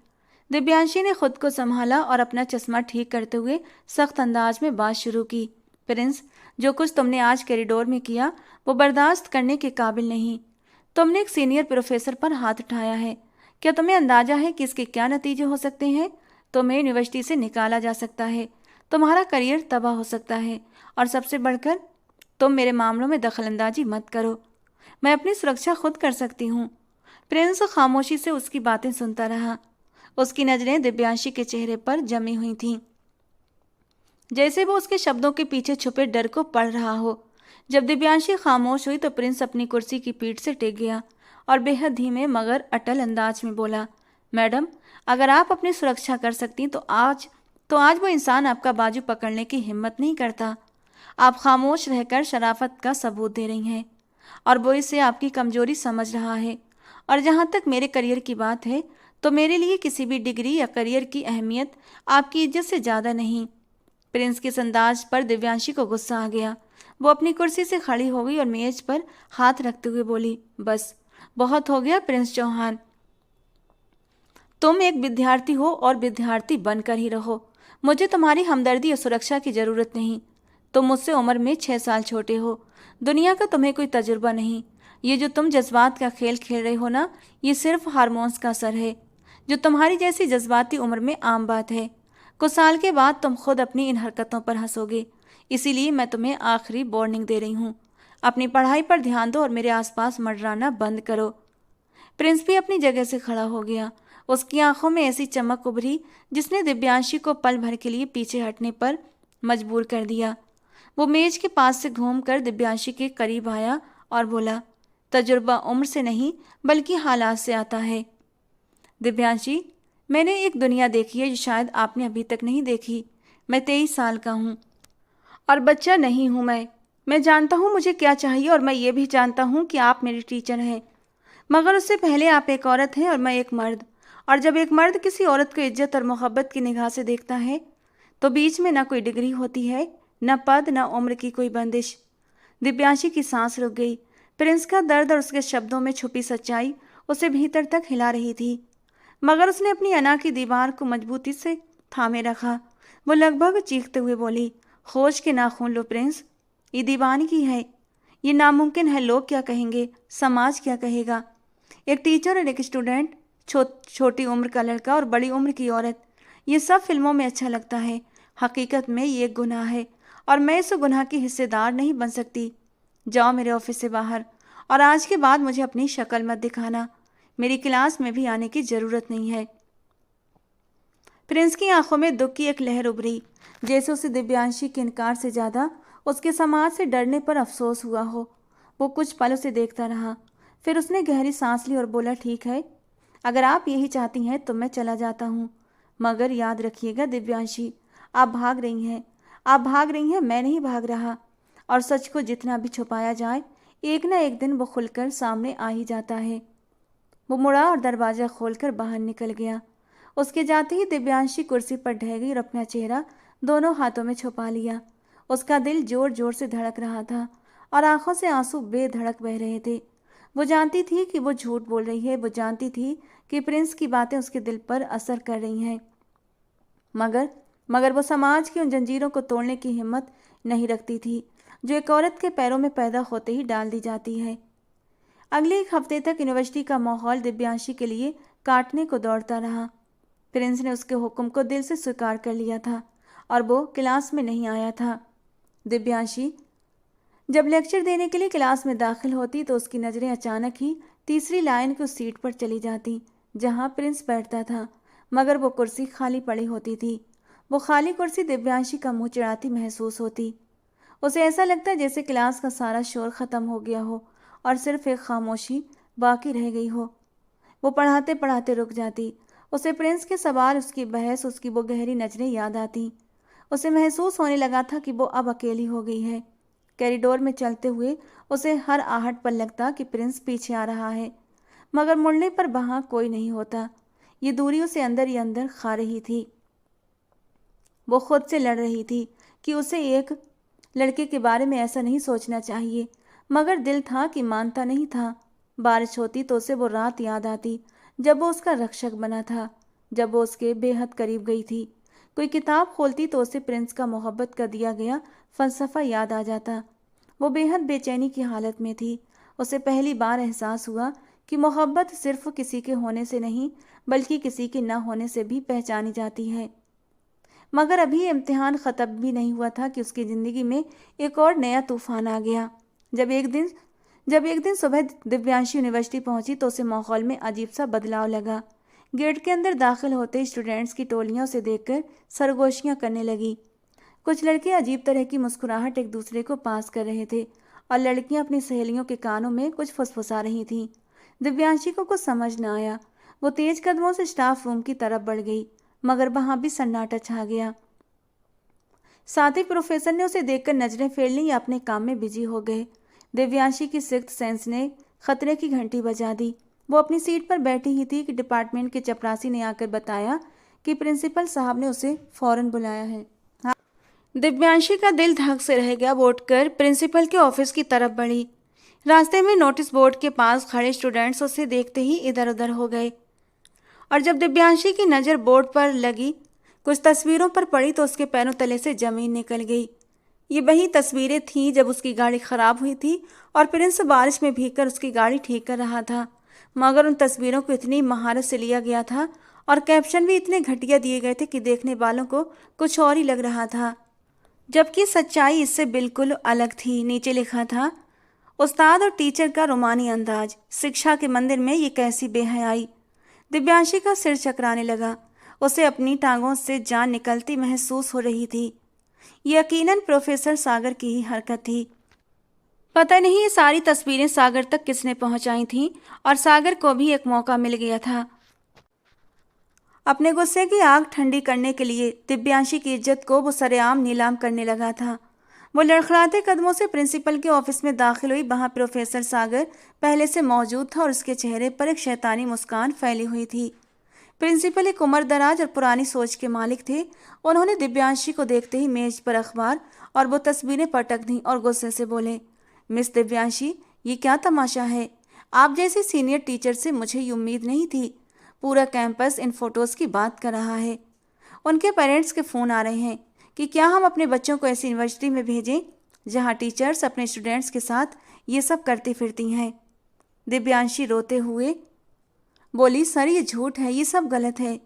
दिव्यांशी ने खुद को संभाला और अपना चश्मा ठीक करते हुए सख्त अंदाज में बात शुरू की। प्रिंस, जो कुछ तुमने आज कॉरिडोर में किया वो बर्दाश्त करने के काबिल नहीं। तुमने एक सीनियर प्रोफेसर पर हाथ उठाया है। क्या तुम्हें अंदाजा है कि इसके क्या नतीजे हो सकते हैं? तुम्हें यूनिवर्सिटी से निकाला जा सकता है, तुम्हारा करियर तबाह हो सकता है, और सबसे बढ़कर तुम मेरे मामलों में दखलंदाजी मत करो। मैं अपनी सुरक्षा खुद कर सकती हूँ। प्रिंस खामोशी से उसकी बातें सुनता रहा। उसकी नज़रें दिव्यांशी के चेहरे पर जमी हुई थीं, जैसे वो उसके शब्दों के पीछे छुपे डर को पढ़ रहा हो। जब दिव्यांशी खामोश हुई तो प्रिंस अपनी कुर्सी की पीठ से टेक गया और बेहद धीमे मगर अटल अंदाज में बोला, मैडम, अगर आप अपनी सुरक्षा कर सकती तो आज तो आज वो इंसान आपका बाजू पकड़ने की हिम्मत नहीं करता। आप खामोश रहकर शराफत का सबूत दे रही हैं और वो इसे आपकी कमजोरी समझ रहा है। और जहाँ तक मेरे करियर की बात है, तो मेरे लिए किसी भी डिग्री या करियर की अहमियत आपकी इज्जत से ज़्यादा नहीं। प्रिंस के इस अंदाज पर दिव्यांशी को गुस्सा आ गया। वो अपनी कुर्सी से खड़ी हो गई और मेज पर हाथ रखते हुए बोली, बस बहुत हो गया प्रिंस चौहान। तुम एक विद्यार्थी हो और विद्यार्थी बनकर ही रहो। मुझे तुम्हारी हमदर्दी और सुरक्षा की जरूरत नहीं। तुम मुझसे उम्र में 6 साल छोटे हो। दुनिया का तुम्हें कोई तजुर्बा नहीं। ये जो तुम जज्बात का खेल खेल रहे हो ना, ये सिर्फ हार्मोन्स का असर है, जो तुम्हारी जैसी जज्बाती उम्र में आम बात है। कुछ साल के बाद तुम खुद अपनी इन हरकतों पर हंसोगे। इसीलिए मैं तुम्हें आखिरी वार्निंग दे रही हूँ। अपनी पढ़ाई पर ध्यान दो और मेरे आसपास मंडराना बंद करो। प्रिंस भी अपनी जगह से खड़ा हो गया। उसकी आंखों में ऐसी चमक उभरी जिसने दिव्यांशी को पल भर के लिए पीछे हटने पर मजबूर कर दिया। वो मेज के पास से घूमकर दिव्यांशी के करीब आया और बोला, तजुर्बा उम्र से नहीं बल्कि हालात से आता है। दिव्यांशी, मैंने एक दुनिया देखी है जो शायद आपने अभी तक नहीं देखी। मैं 23 साल का हूँ और बच्चा नहीं हूँ। मैं जानता हूँ मुझे क्या चाहिए और मैं ये भी जानता हूँ कि आप मेरी टीचर हैं। मगर उससे पहले आप एक औरत हैं और मैं एक मर्द। और जब एक मर्द किसी औरत को इज्जत और मोहब्बत की निगाह से देखता है, तो बीच में ना कोई डिग्री होती है, न पद, न उम्र की कोई बंदिश। दिव्यांशी की सांस रुक गई। प्रिंस का दर्द और उसके शब्दों में छुपी सच्चाई उसे भीतर तक हिला रही थी। मगर उसने अपनी अना की दीवार को मजबूती से थामे रखा। वो लगभग चीखते हुए बोली, होश के नाखून लो प्रिंस, ये दीवानगी है। ये नामुमकिन है। लोग क्या कहेंगे, समाज क्या कहेगा। एक टीचर और एक स्टूडेंट, छोटी उम्र का लड़का और बड़ी उम्र की औरत, ये सब फिल्मों में अच्छा लगता है। हकीकत में ये एक गुनाह है और मैं इस गुनाह की हिस्सेदार नहीं बन सकती। जाओ मेरे ऑफिस से बाहर, और आज के बाद मुझे अपनी शक्ल मत दिखाना। मेरी क्लास में भी आने की जरूरत नहीं है। प्रिंस की आंखों में दुख की एक लहर उभरी, जैसे उसे दिव्यांशी के इनकार से ज्यादा उसके समाज से डरने पर अफसोस हुआ हो। वो कुछ पल उसे देखता रहा, फिर उसने गहरी सांस ली और बोला, ठीक है, अगर आप यही चाहती हैं तो मैं चला जाता हूँ। मगर याद रखिएगा दिव्यांशी, आप भाग रही हैं। आप भाग रही हैं, मैं नहीं भाग रहा। और सच को जितना भी छुपाया जाए, एक ना एक दिन वो खुलकर सामने आ ही जाता है। वो मुड़ा और दरवाजा खोलकर बाहर निकल गया। उसके जाते ही दिव्यांशी कुर्सी पर ढह गई और अपना चेहरा दोनों हाथों में छुपा लिया। उसका दिल जोर जोर से धड़क रहा था और आंखों से आंसू बेधड़क बह रहे थे। वो जानती थी कि वो झूठ बोल रही है। वो जानती थी कि प्रिंस की बातें उसके दिल पर असर कर रही हैं। मगर वो समाज की उन जंजीरों को तोड़ने की हिम्मत नहीं रखती थी जो एक औरत के पैरों में पैदा होते ही डाल दी जाती है। अगले एक हफ्ते तक यूनिवर्सिटी का माहौल दिव्यांशी के लिए काटने को दौड़ता रहा। प्रिंस ने उसके हुक्म को दिल से स्वीकार कर लिया था और वो क्लास में नहीं आया था। दिव्यांशी जब लेक्चर देने के लिए क्लास में दाखिल होती तो उसकी नज़रें अचानक ही तीसरी लाइन की उस सीट पर चली जाती जहां प्रिंस बैठता था, मगर वो कुर्सी खाली पड़ी होती थी। वो खाली कुर्सी दिव्यांशी का मुंह चिढ़ाती महसूस होती। उसे ऐसा लगता जैसे क्लास का सारा शोर खत्म हो गया हो और सिर्फ एक खामोशी बाकी रह गई हो। वो पढ़ाते पढ़ाते रुक जाती। उसे प्रिंस के सवाल, उसकी बहस, उसकी वो गहरी नजरें याद आती। उसे महसूस होने लगा था कि वो अब अकेली हो गई है। कॉरिडोर में चलते हुए उसे हर आहट पर लगता कि प्रिंस पीछे आ रहा है, मगर मुड़ने पर वहां कोई नहीं होता। ये दूरी उसे अंदर ही अंदर खा रही थी। वो खुद से लड़ रही थी कि उसे एक लड़के के बारे में ऐसा नहीं सोचना चाहिए, मगर दिल था कि मानता नहीं था। बारिश होती तो उसे वो रात याद आती जब वो उसका रक्षक बना था, जब वो उसके बेहद करीब गई थी। कोई किताब खोलती तो उसे प्रिंस का मोहब्बत का दिया गया फलसफा याद आ जाता। वो बेहद बेचैनी की हालत में थी। उसे पहली बार एहसास हुआ कि मोहब्बत सिर्फ किसी के होने से नहीं बल्कि किसी के न होने से भी पहचानी जाती है। मगर अभी इम्तिहान ख़त्म भी नहीं हुआ था कि उसकी ज़िंदगी में एक और नया तूफान आ गया। जब एक दिन सुबह दिव्यांशी यूनिवर्सिटी पहुंची तो उसे माहौल में अजीब सा बदलाव लगा। गेट के अंदर दाखिल होते स्टूडेंट्स की टोलियां उसे देखकर सरगोशियां करने लगी। कुछ लड़के अजीब तरह की मुस्कुराहट एक दूसरे को पास कर रहे थे और लड़कियां अपनी सहेलियों के कानों में कुछ फुसफुसा रही थीं। दिव्यांशी को कुछ समझ न आया। वो तेज कदमों से स्टाफ रूम की तरफ बढ़ गई, मगर वहां भी सन्नाटा छा गया। साथ ही प्रोफेसर ने उसे देखकर नजरें फेर ली या अपने काम में बिजी हो गए। दिव्यांशी की सिक्स्थ सेंस ने खतरे की घंटी बजा दी। वो अपनी सीट पर बैठी ही थी कि डिपार्टमेंट के चपरासी ने आकर बताया कि प्रिंसिपल साहब ने उसे फौरन बुलाया है। दिव्यांशी का दिल धक से रह गया। वो उठकर प्रिंसिपल के ऑफिस की तरफ बढ़ी। रास्ते में नोटिस बोर्ड के पास खड़े स्टूडेंट्स उसे देखते ही इधर उधर हो गए और जब दिव्यांशी की नज़र बोर्ड पर लगी, कुछ तस्वीरों पर पड़ी तो उसके पैरों तले से जमीन निकल गई। ये वही तस्वीरें थीं जब उसकी गाड़ी खराब हुई थी और प्रिंस बारिश में भीगकर उसकी गाड़ी ठीक कर रहा था। मगर उन तस्वीरों को इतनी महारत से लिया गया था और कैप्शन भी इतने घटिया दिए गए थे कि देखने वालों को कुछ और ही लग रहा था, जबकि सच्चाई इससे बिल्कुल अलग थी। नीचे लिखा था, उस्ताद और टीचर का रोमानी अंदाज, शिक्षा के मंदिर में ये कैसी बेहयाई। दिव्यांशी का सिर चकराने लगा। उसे अपनी टांगों से जान निकलती महसूस हो रही थी। यकीनन प्रोफेसर सागर की ही हरकत थी। पता नहीं ये सारी तस्वीरें सागर तक किसने पहुंचाई थीं और सागर को भी एक मौका मिल गया था अपने गुस्से की आग ठंडी करने के लिए। दिव्यांशी की इज्जत को वो सरेआम नीलाम करने लगा था। वो लड़खड़ाते कदमों से प्रिंसिपल के ऑफिस में दाखिल हुई। वहां प्रोफेसर सागर पहले से मौजूद था और उसके चेहरे पर एक शैतानी मुस्कान फैली हुई थी। प्रिंसिपल एक उम्रदराज और पुरानी सोच के मालिक थे। उन्होंने दिव्यांशी को देखते ही मेज पर अखबार और वो तस्वीरें पटक दी और गुस्से से बोले, मिस दिव्यांशी, ये क्या तमाशा है? आप जैसे सीनियर टीचर से मुझे ये उम्मीद नहीं थी। पूरा कैंपस इन फोटोज़ की बात कर रहा है। उनके पेरेंट्स के फ़ोन आ रहे हैं कि क्या हम अपने बच्चों को ऐसी यूनिवर्सिटी में भेजें जहां टीचर्स अपने स्टूडेंट्स के साथ ये सब करती फिरती हैं। दिव्यांशी रोते हुए बोली, सर ये झूठ है, ये सब गलत है।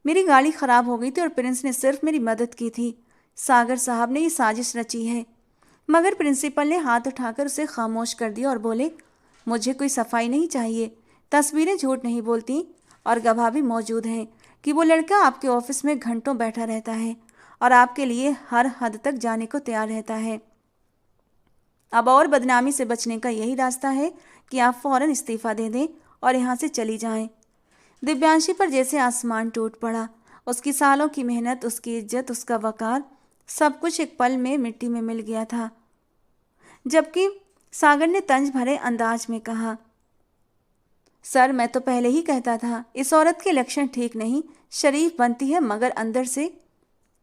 मेरी गाड़ी ख़राब हो गई थी और प्रिंस ने सिर्फ मेरी मदद की थी। सागर साहब ने ये साजिश रची है। मगर प्रिंसिपल ने हाथ उठाकर उसे खामोश कर दिया और बोले, मुझे कोई सफाई नहीं चाहिए। तस्वीरें झूठ नहीं बोलती और गवाह भी मौजूद हैं कि वो लड़का आपके ऑफिस में घंटों बैठा रहता है और आपके लिए हर हद तक जाने को तैयार रहता है। अब और बदनामी से बचने का यही रास्ता है कि आप फौरन इस्तीफ़ा दे दें और यहाँ से चली जाएं। दिव्यांशी पर जैसे आसमान टूट पड़ा। उसकी सालों की मेहनत, उसकी इज्जत, उसका वकार, सब कुछ एक पल में मिट्टी में मिल गया था। जबकि सागर ने तंज भरे अंदाज में कहा, सर मैं तो पहले ही कहता था इस औरत के लक्षण ठीक नहीं। शरीफ बनती है मगर अंदर से।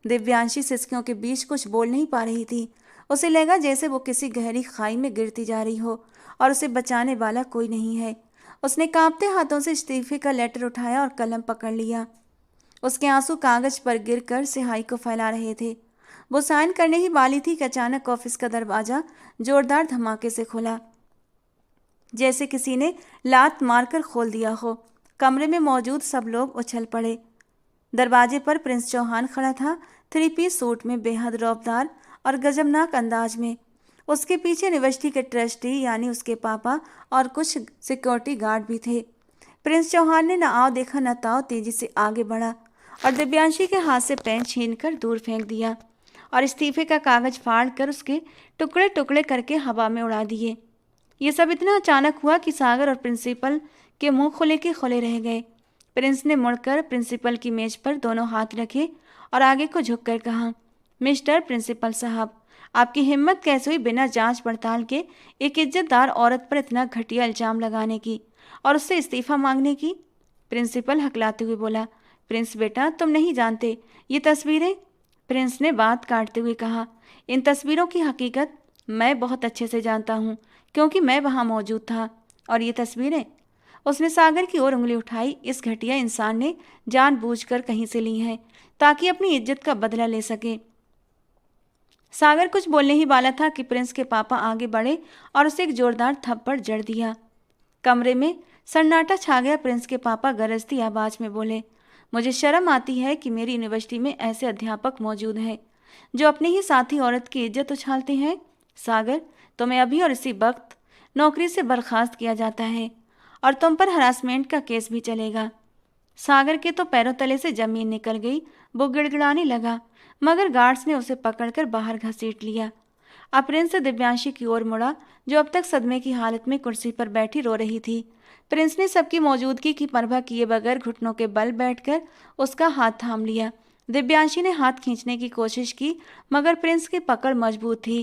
दिव्यांशी सिसकियों के बीच कुछ बोल नहीं पा रही थी। उसे लगा जैसे वो किसी गहरी खाई में गिरती जा रही हो और उसे बचाने वाला कोई नहीं है। उसने कांपते हाथों से इस्तीफे का लेटर उठाया और कलम पकड़ लिया। उसके आंसू कागज पर गिरकर स्याही को फैला रहे थे। वो साइन करने ही वाली थी कि अचानक ऑफिस का दरवाज़ा जोरदार धमाके से खुला, जैसे किसी ने लात मारकर खोल दिया हो। कमरे में मौजूद सब लोग उछल पड़े। दरवाजे पर प्रिंस चौहान खड़ा था, 3 पीस सूट में, बेहद रौबदार और गजबनाक अंदाज में। उसके पीछे यूनिवर्सिटी के ट्रस्टी यानी उसके पापा और कुछ सिक्योरिटी गार्ड भी थे। प्रिंस चौहान ने न आओ देखा न ताओ तेजी से आगे बढ़ा और दिव्यांशी के हाथ से पेन छीनकर दूर फेंक दिया और इस्तीफे का कागज फाड़कर उसके टुकड़े टुकड़े करके हवा में उड़ा दिए। ये सब इतना अचानक हुआ कि सागर और प्रिंसिपल के मुंह खुले के खुले रह गए। प्रिंस ने मुड़कर प्रिंसिपल की मेज पर दोनों हाथ रखे और आगे को झुककर कहा, मिस्टर प्रिंसिपल साहब, आपकी हिम्मत कैसे हुई बिना जांच पड़ताल के एक इज्जतदार औरत पर इतना घटिया इल्जाम लगाने की और उससे इस्तीफा मांगने की? प्रिंसिपल हकलाते हुए बोला, प्रिंस बेटा तुम नहीं जानते ये तस्वीरें। प्रिंस ने बात काटते हुए कहा, इन तस्वीरों की हकीकत मैं बहुत अच्छे से जानता हूँ क्योंकि मैं वहाँ मौजूद था। और ये तस्वीरें, उसने सागर की ओर उंगली उठाई, इस घटिया इंसान ने जानबूझकर कहीं से ली हैं ताकि अपनी इज्जत का बदला ले सके। सागर कुछ बोलने ही वाला था कि प्रिंस के पापा आगे बढ़े और उसे एक जोरदार थप्पड़ जड़ दिया। कमरे में सन्नाटा छा गया। प्रिंस के पापा गरजती आवाज में बोले, मुझे शर्म आती है कि मेरी यूनिवर्सिटी में ऐसे अध्यापक मौजूद हैं जो अपने ही साथी औरत की इज्जत उछालते हैं। सागर, तुम्हें अभी और इसी वक्त नौकरी से बर्खास्त किया जाता है और तुम पर हरासमेंट का केस भी चलेगा। सागर के तो पैरों तले से जमीन निकल गई। वो गिड़गिड़ाने लगा मगर गार्ड्स ने उसे पकड़कर बाहर घसीट लिया। अब प्रिंस दिव्यांशी की ओर मुड़ा जो अब तक सदमे की हालत में कुर्सी पर बैठी रो रही थी। प्रिंस ने सबकी मौजूदगी की परवाह किए बगैर घुटनों के बल बैठकर उसका हाथ थाम लिया। दिव्यांशी ने हाथ खींचने की कोशिश की, मगर प्रिंस की पकड़ मजबूत थी।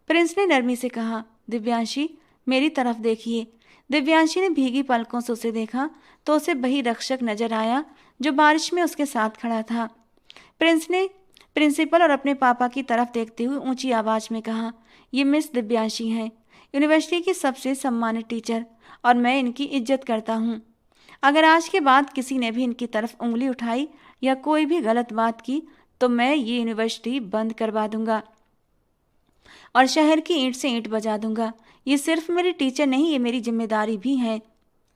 प्रिंस ने नरमी से कहा, दिव्यांशी, मेरी तरफ देखिए। दिव्यांशी ने भीगी पलकों से उसे देखा तो उसे वही रक्षक नजर आया जो बारिश में उसके साथ खड़ा था। प्रिंस ने प्रिंसिपल और अपने पापा की तरफ देखते हुए ऊंची आवाज में कहा, ये मिस दिव्यांशी हैं, यूनिवर्सिटी की सबसे सम्मानित टीचर, और मैं इनकी इज्जत करता हूँ। अगर आज के बाद किसी ने भी इनकी तरफ उंगली उठाई या कोई भी गलत बात की तो मैं ये यूनिवर्सिटी बंद करवा दूंगा और शहर की ईंट से ईंट बजा दूंगा। ये सिर्फ मेरी टीचर नहीं, ये मेरी जिम्मेदारी भी है।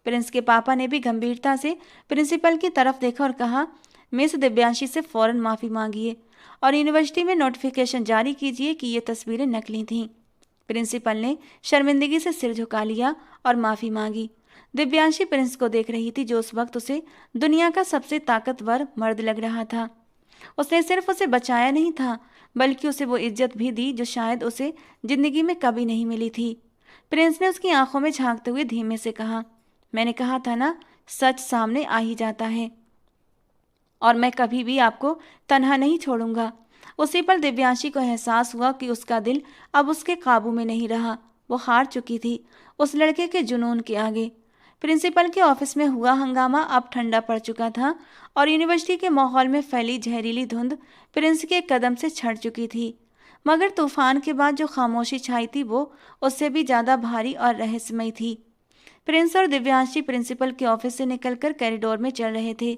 प्रिंस के पापा ने भी गंभीरता से प्रिंसिपल की तरफ देखा और कहा, मिस दिव्यांशी से फौरन माफ़ी मांगिए और यूनिवर्सिटी में नोटिफिकेशन जारी कीजिए कि ये तस्वीरें नकली थीं। प्रिंसिपल ने शर्मिंदगी से सिर झुका लिया और माफ़ी मांगी। दिव्यांशी प्रिंस को देख रही थी, जो उस वक्त उसे दुनिया का सबसे ताकतवर मर्द लग रहा था। उसने सिर्फ उसे बचाया नहीं था, बल्कि उसे वो इज्जत भी दी जो शायद उसे जिंदगी में कभी नहीं मिली थी। प्रिंस ने उसकी आंखों में झांकते हुए धीमे से कहा, मैंने कहा था ना, सच सामने आ ही जाता है और मैं कभी भी आपको तन्हा नहीं छोड़ूंगा। उसी पल दिव्यांशी को एहसास हुआ कि उसका दिल अब उसके काबू में नहीं रहा। वो हार चुकी थी उस लड़के के जुनून के आगे। प्रिंसिपल के ऑफिस में हुआ हंगामा अब ठंडा पड़ चुका था और यूनिवर्सिटी के माहौल में फैली जहरीली धुंध प्रिंस के कदम से छड़ चुकी थी। मगर तूफान के बाद जो खामोशी छाई थी वो उससे भी ज़्यादा भारी और रहस्यमयी थी। प्रिंस और दिव्यांशी प्रिंसिपल के ऑफिस से निकलकर कॉरिडोर में चल रहे थे।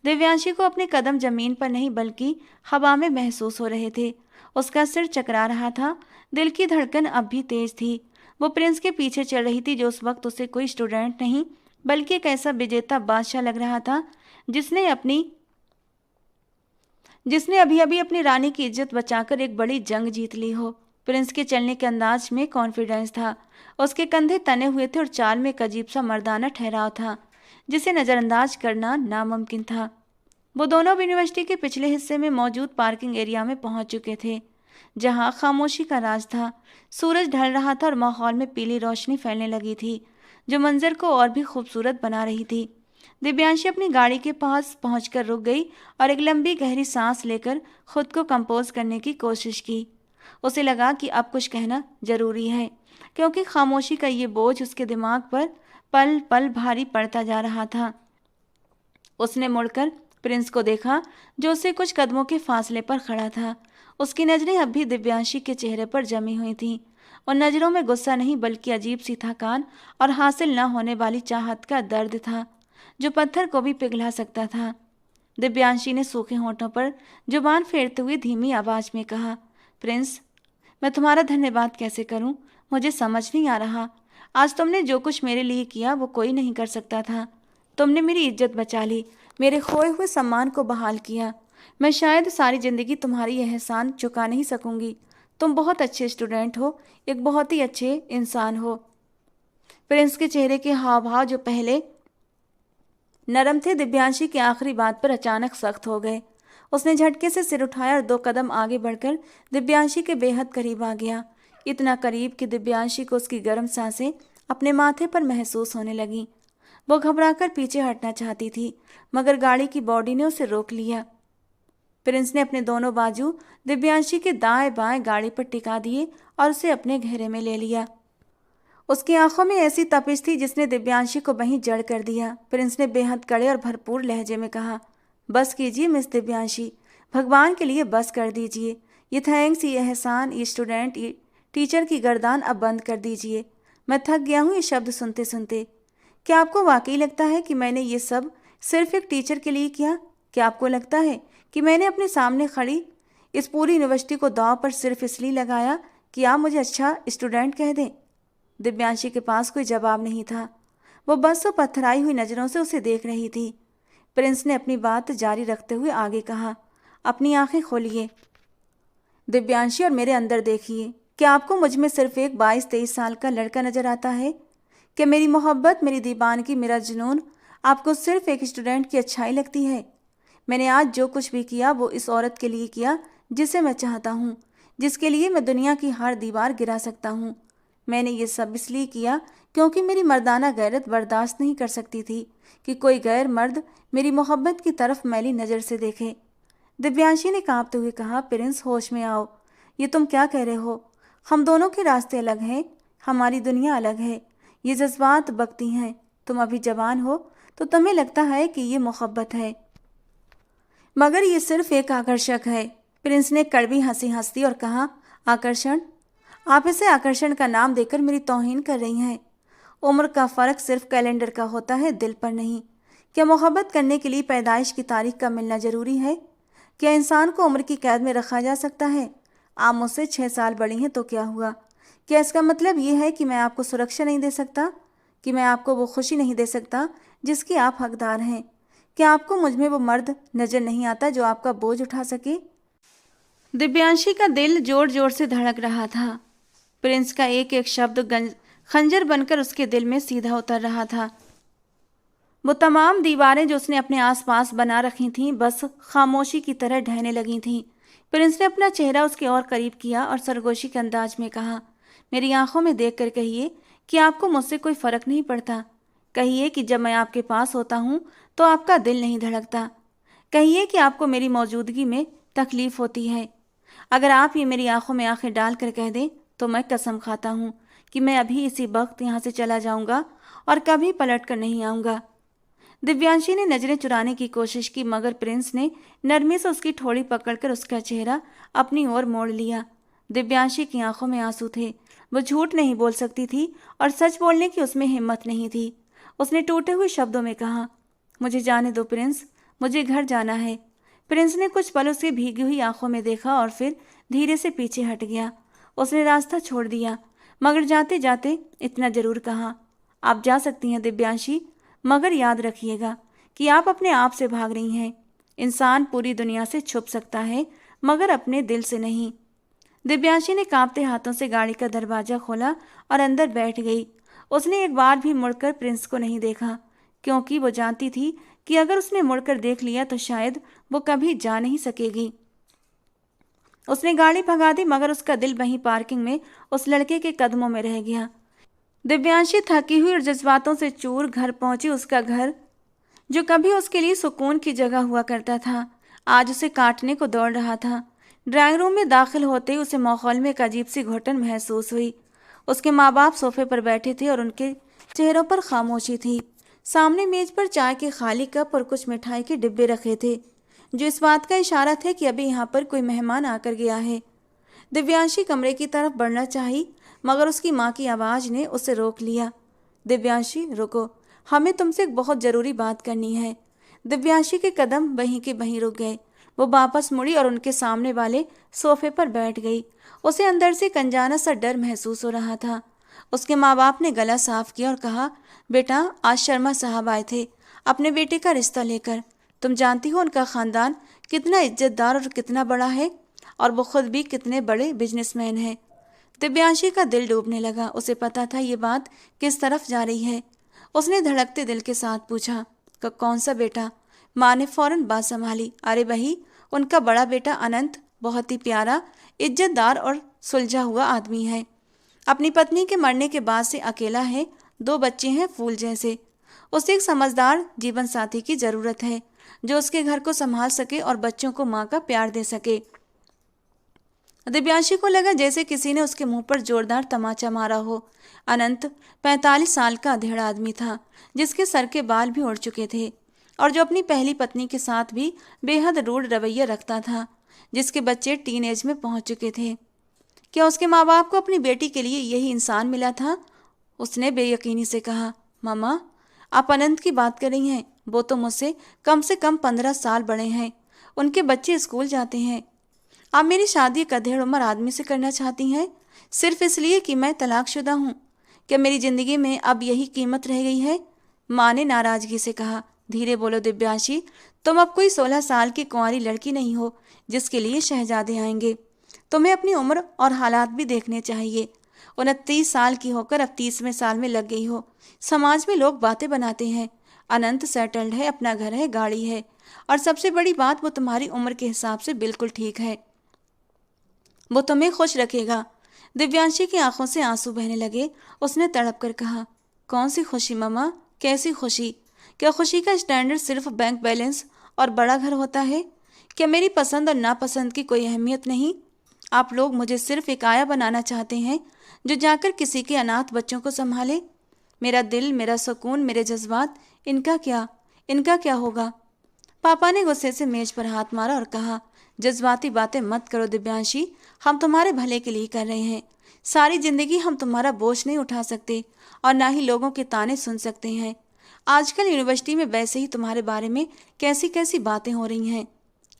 दिव्यांशी को अपने कदम जमीन पर नहीं बल्कि हवा में महसूस हो रहे थे। उसका सिर चकरा रहा था, दिल की धड़कन अब भी तेज थी। वो प्रिंस के पीछे चल रही थी, जो उस वक्त उसे कोई स्टूडेंट नहीं बल्कि एक ऐसा विजेता बादशाह लग रहा था जिसने अभी अभी अपनी रानी की इज्जत बचाकर एक बड़ी जंग जीत ली हो। प्रिंस के चलने के अंदाज में कॉन्फिडेंस था, उसके कंधे तने हुए थे और चाल में एक अजीब सा मर्दाना ठहराव था जिसे नज़रअंदाज करना नामुमकिन था। वो दोनों यूनिवर्सिटी के पिछले हिस्से में मौजूद पार्किंग एरिया में पहुंच चुके थे, जहां खामोशी का राज था। सूरज ढल रहा था और माहौल में पीली रोशनी फैलने लगी थी, जो मंजर को और भी खूबसूरत बना रही थी। दिव्यांशी अपनी गाड़ी के पास पहुंचकर रुक गई और एक लंबी गहरी सांस लेकर खुद को कंपोज करने की कोशिश की। उसे लगा कि अब कुछ कहना जरूरी है, क्योंकि खामोशी का ये बोझ उसके दिमाग पर पल पल भारी पड़ता जा रहा था। उसने मुड़कर प्रिंस को देखा, जो उससे कुछ कदमों के फासले पर खड़ा था। उसकी नज़रें अब भी दिव्यांशी के चेहरे पर जमी हुई थीं। उन नज़रों में गुस्सा नहीं बल्कि अजीब सी थकान और हासिल न होने वाली चाहत का दर्द था, जो पत्थर को भी पिघला सकता था। दिव्यांशी ने सूखे होंठों पर जुबान फेरते हुए धीमी आवाज में कहा, प्रिंस, मैं तुम्हारा धन्यवाद कैसे करूं? मुझे समझ नहीं आ रहा। आज तुमने जो कुछ मेरे लिए किया वो कोई नहीं कर सकता था। तुमने मेरी इज्जत बचा ली, मेरे खोए हुए सम्मान को बहाल किया। मैं शायद सारी ज़िंदगी तुम्हारी यह एहसान चुका नहीं सकूंगी। तुम बहुत अच्छे स्टूडेंट हो, एक बहुत ही अच्छे इंसान हो। प्रिंस के चेहरे के हाव भाव जो पहले नरम थे, दिव्यांशी की आखिरी बात पर अचानक सख्त हो गए। उसने झटके से सिर उठाया और 2 कदम आगे बढ़कर दिव्यांशी के बेहद करीब आ गया। इतना करीब कि दिव्यांशी को उसकी गर्म सांसें अपने माथे पर महसूस होने लगीं। वो घबराकर पीछे हटना चाहती थी, मगर गाड़ी की बॉडी ने उसे रोक लिया। प्रिंस ने अपने दोनों बाजू दिव्यांशी के दाएं बाएं गाड़ी पर टिका दिए और उसे अपने घेरे में ले लिया। उसकी आंखों में ऐसी तपिश थी जिसने दिव्यांशी को वहीं जड़ कर दिया। प्रिंस ने बेहद कड़े और भरपूर लहजे में कहा, बस कीजिए मिस दिव्यांशी, भगवान के लिए बस कर दीजिए। ये थैंक्स, ये एहसान, ये स्टूडेंट, ये टीचर की गर्दान अब बंद कर दीजिए। मैं थक गया हूँ ये शब्द सुनते सुनते। क्या आपको वाकई लगता है कि मैंने ये सब सिर्फ एक टीचर के लिए किया? क्या आपको लगता है कि मैंने अपने सामने खड़ी इस पूरी यूनिवर्सिटी को दांव पर सिर्फ इसलिए लगाया कि आप मुझे अच्छा स्टूडेंट कह दें? दिव्यांशी के पास कोई जवाब नहीं था। वो बस वो पत्थराई हुई नज़रों से उसे देख रही थी। प्रिंस ने अपनी बात जारी रखते हुए आगे कहा, अपनी आंखें खोलिए दिव्यांशी और मेरे अंदर देखिए। क्या आपको मुझ में सिर्फ एक 22-23 साल का लड़का नजर आता है? क्या मेरी मोहब्बत, मेरी दीवानगी, मेरा जुनून आपको सिर्फ एक स्टूडेंट की अच्छाई लगती है? मैंने आज जो कुछ भी किया वो इस औरत के लिए किया जिसे मैं चाहता हूँ, जिसके लिए मैं दुनिया की हर दीवार गिरा सकता हूँ। मैंने ये सब इसलिए किया क्योंकि मेरी मर्दाना गैरत बर्दाश्त नहीं कर सकती थी कि कोई गैर मर्द मेरी मोहब्बत की तरफ मैली नज़र से देखे। दिव्यांशी ने कांपते हुए कहा, प्रिंस होश में आओ, ये तुम क्या कह रहे हो? हम दोनों के रास्ते अलग हैं, हमारी दुनिया अलग है, ये जज्बात बकती हैं। तुम अभी जवान हो तो तुम्हें लगता है कि ये मोहब्बत है, मगर ये सिर्फ एक आकर्षक है। प्रिंस ने कड़वी हंसी हंसी और कहा, आकर्षण? आप इसे आकर्षण का नाम देकर मेरी तौहीन कर रही हैं। उम्र का फ़र्क सिर्फ कैलेंडर का होता है, दिल पर नहीं। क्या मोहब्बत करने के लिए पैदाइश की तारीख का मिलना ज़रूरी है? क्या इंसान को उम्र की कैद में रखा जा सकता है? आप मुझसे 6 साल बड़ी हैं तो क्या हुआ? क्या इसका मतलब ये है कि मैं आपको सुरक्षा नहीं दे सकता, कि मैं आपको वो खुशी नहीं दे सकता जिसकी आप हकदार हैं? क्या आपको मुझ में वो मर्द नज़र नहीं आता जो आपका बोझ उठा सके? दिव्यांशी का दिल जोर जोर से धड़क रहा था। प्रिंस का एक एक शब्द खंजर बनकर उसके दिल में सीधा उतर रहा था। वो तमाम दीवारें जो उसने अपने आसपास बना रखी थीं बस खामोशी की तरह ढहने लगी थीं। प्रिंस ने अपना चेहरा उसके और करीब किया और सरगोशी के अंदाज में कहा, मेरी आंखों में देखकर कहिए कि आपको मुझसे कोई फ़र्क नहीं पड़ता। कहिए कि जब मैं आपके पास होता हूँ तो आपका दिल नहीं धड़कता। कहिए कि आपको मेरी मौजूदगी में तकलीफ़ होती है। अगर आप ये मेरी आंखों में आंखें डाल कर कह दें तो मैं कसम खाता हूँ कि मैं अभी इसी वक्त यहाँ से चला जाऊँगा और कभी पलट कर नहीं आऊँगा। दिव्यांशी ने नजरें चुराने की कोशिश की, मगर प्रिंस ने नरमी से उसकी ठोड़ी पकड़कर उसका चेहरा अपनी ओर मोड़ लिया। दिव्यांशी की आंखों में आंसू थे। वो झूठ नहीं बोल सकती थी और सच बोलने की उसमें हिम्मत नहीं थी। उसने टूटे हुए शब्दों में कहा, मुझे जाने दो प्रिंस, मुझे घर जाना है। प्रिंस ने कुछ पल उसकी भीगी हुई आंखों में देखा और फिर धीरे से पीछे हट गया। उसने रास्ता छोड़ दिया, मगर जाते जाते इतना जरूर कहा, आप जा सकती हैं दिव्यांशी, मगर याद रखिएगा कि आप अपने आप से भाग रही हैं। इंसान पूरी दुनिया से छुप सकता है मगर अपने दिल से नहीं। दिव्यांशी ने कांपते हाथों से गाड़ी का दरवाजा खोला और अंदर बैठ गई। उसने एक बार भी मुड़कर प्रिंस को नहीं देखा, क्योंकि वो जानती थी कि अगर उसने मुड़कर देख लिया तो शायद वो कभी जा नहीं सकेगी। उसने गाड़ी भगा दी, मगर उसका दिल वहीं पार्किंग में उस लड़के के कदमों में रह गया। दिव्यांशी थकी हुई और जज्बातों से चूर घर पहुंची। उसका घर, जो कभी उसके लिए सुकून की जगह हुआ करता था, आज उसे काटने को दौड़ रहा था। ड्राइंग रूम में दाखिल होते ही उसे माहौल में एक अजीब सी घुटन महसूस हुई। उसके माँ बाप सोफे पर बैठे थे और उनके चेहरों पर खामोशी थी। सामने मेज पर चाय के खाली कप और कुछ मिठाई के डिब्बे रखे थे, जो इस बात का इशारा थे कि अभी यहाँ पर कोई मेहमान आकर गया है। दिव्यांशी कमरे की तरफ बढ़ना चाही, मगर उसकी माँ की आवाज़ ने उसे रोक लिया। दिव्यांशी रुको, हमें तुमसे एक बहुत ज़रूरी बात करनी है। दिव्यांशी के कदम वहीं के वहीं रुक गए। वो वापस मुड़ी और उनके सामने वाले सोफे पर बैठ गई। उसे अंदर से एक अनजाना सा डर महसूस हो रहा था। उसके माँ बाप ने गला साफ किया और कहा, बेटा आज शर्मा साहब आए थे अपने बेटे का रिश्ता लेकर। तुम जानती हो उनका ख़ानदान कितना इज्जतदार और कितना बड़ा है, और वो खुद भी कितने बड़े बिजनेसमैन हैं। दिव्यांशी का दिल डूबने लगा। उसे पता था ये बात किस तरफ जा रही है। उसने धड़कते दिल के साथ पूछा, कौन सा बेटा? माँ ने फौरन बात संभाली, अरे वही, उनका बड़ा बेटा अनंत बहुत ही प्यारा, इज्जतदार और सुलझा हुआ आदमी है। अपनी पत्नी के मरने के बाद से अकेला है, 2 बच्चे हैं फूल जैसे। उसे एक समझदार जीवन साथी की ज़रूरत है जो उसके घर को संभाल सके और बच्चों को माँ का प्यार दे सके। दिव्यांशी को लगा जैसे किसी ने उसके मुंह पर जोरदार तमाचा मारा हो। अनंत 45 साल का अधेड़ आदमी था, जिसके सर के बाल भी उड़ चुके थे और जो अपनी पहली पत्नी के साथ भी बेहद रूढ़ रवैया रखता था, जिसके बच्चे टीनेज में पहुंच चुके थे। क्या उसके माँ बाप को अपनी बेटी के लिए यही इंसान मिला था? उसने बेयकीनी से कहा, मामा आप अनंत की बात कर रही हैं? वो तो मुझसे कम से कम 15 साल बड़े हैं। उनके बच्चे स्कूल जाते हैं। आप मेरी शादी एक अधेड़ उम्र आदमी से करना चाहती हैं, सिर्फ इसलिए कि मैं तलाकशुदा हूँ? क्या मेरी ज़िंदगी में अब यही कीमत रह गई है? माँ ने नाराज़गी से कहा, धीरे बोलो दिव्यांशी, तुम अब कोई 16 साल की कुंवारी लड़की नहीं हो जिसके लिए शहजादे आएंगे। तुम्हें अपनी उम्र और हालात भी देखने चाहिए। 29 साल की होकर अब 30वें साल में लग गई हो। समाज में लोग बातें बनाते हैं। अनंत सेटल्ड है, अपना घर है, गाड़ी है, और सबसे बड़ी बात वो तुम्हारी उम्र के हिसाब से बिल्कुल ठीक है। वो तुम्हें खुश रखेगा। दिव्यांशी की आंखों से आंसू बहने लगे। उसने तड़प कर कहा, कौन सी खुशी मम्मा, कैसी खुशी? क्या खुशी का स्टैंडर्ड सिर्फ बैंक बैलेंस और बड़ा घर होता है? क्या मेरी पसंद और नापसंद की कोई अहमियत नहीं? आप लोग मुझे सिर्फ एक आया बनाना चाहते हैं जो जाकर किसी के अनाथ बच्चों को संभाले। मेरा दिल, मेरा सुकून, मेरे जज्बात, इनका क्या होगा? पापा ने गुस्से से मेज पर हाथ मारा और कहा, जज्बाती बातें मत करो दिव्यांशी, हम तुम्हारे भले के लिए कर रहे हैं। सारी जिंदगी हम तुम्हारा बोझ नहीं उठा सकते और ना ही लोगों के ताने सुन सकते हैं। आजकल यूनिवर्सिटी में वैसे ही तुम्हारे बारे में कैसी कैसी बातें हो रही हैं।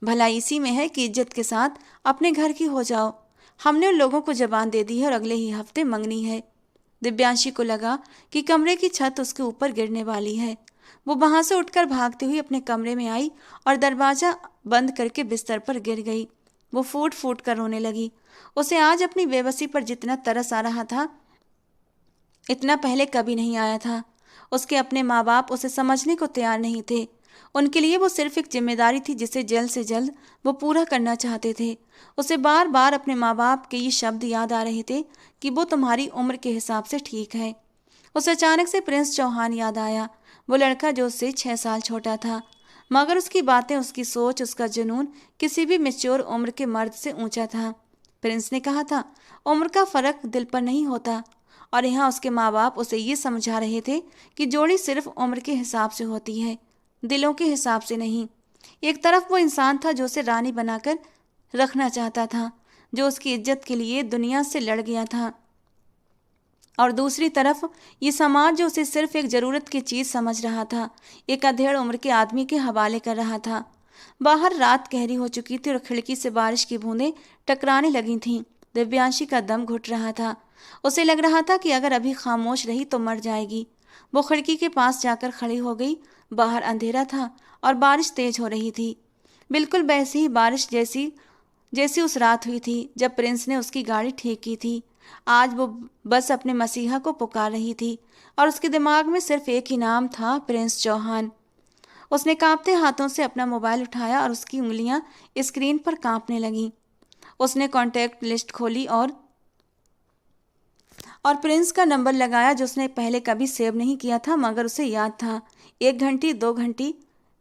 भला इसी में है कि इज्जत के साथ अपने घर की हो जाओ। हमने उन लोगों को जबान दे दी है और अगले ही हफ्ते मंगनी है। दिव्यांशी को लगा कि कमरे की छत उसके ऊपर गिरने वाली है। वो वहां से उठकर भागती हुई अपने कमरे में आई और दरवाजा बंद करके बिस्तर पर गिर गई। वो फूट फूट कर रोने लगी। उसे आज अपनी बेबसी पर जितना तरस आ रहा था, इतना पहले कभी नहीं आया था। उसके अपने माँ बाप उसे समझने को तैयार नहीं थे। उनके लिए वो सिर्फ एक जिम्मेदारी थी जिसे जल्द से जल्द वो पूरा करना चाहते थे। उसे बार बार अपने माँ बाप के ये शब्द याद आ रहे थे कि वो तुम्हारी उम्र के हिसाब से ठीक है। उसे अचानक से प्रिंस चौहान याद आया, वो लड़का जो उससे 6 साल छोटा था, मगर उसकी बातें, उसकी सोच, उसका जुनून किसी भी मैच्योर उम्र के मर्द से ऊंचा था। प्रिंस ने कहा था, उम्र का फर्क दिल पर नहीं होता। और यहाँ उसके माँ बाप उसे ये समझा रहे थे कि जोड़ी सिर्फ उम्र के हिसाब से होती है, दिलों के हिसाब से नहीं। एक तरफ वो इंसान था जो उसे रानी बनाकर रखना चाहता था, जो उसकी इज्जत के लिए दुनिया से लड़ गया था, और दूसरी तरफ ये समाज जो उसे सिर्फ एक जरूरत की चीज समझ रहा था, एक अधेड़ उम्र के आदमी के हवाले कर रहा था। बाहर रात गहरी हो चुकी थी और खिड़की से बारिश की बूंदें टकराने लगी थीं। दिव्यांशी का दम घुट रहा था। उसे लग रहा था कि अगर अभी खामोश रही तो मर जाएगी। वो खिड़की के पास जाकर खड़ी हो गई। बाहर अंधेरा था और बारिश तेज हो रही थी, बिल्कुल वैसी ही बारिश जैसी जैसी उस रात हुई थी जब प्रिंस ने उसकी गाड़ी ठीक की थी। आज वो बस अपने मसीहा को पुकार रही थी और उसके दिमाग में सिर्फ एक ही नाम था, प्रिंस चौहान। उसने कांपते हाथों से अपना मोबाइल उठाया और उसकी उंगलियां स्क्रीन पर कांपने लगीं। उसने कॉन्टैक्ट लिस्ट खोली और प्रिंस का नंबर लगाया जो उसने पहले कभी सेव नहीं किया था, मगर उसे याद था। 1 घंटी, 2 घंटी,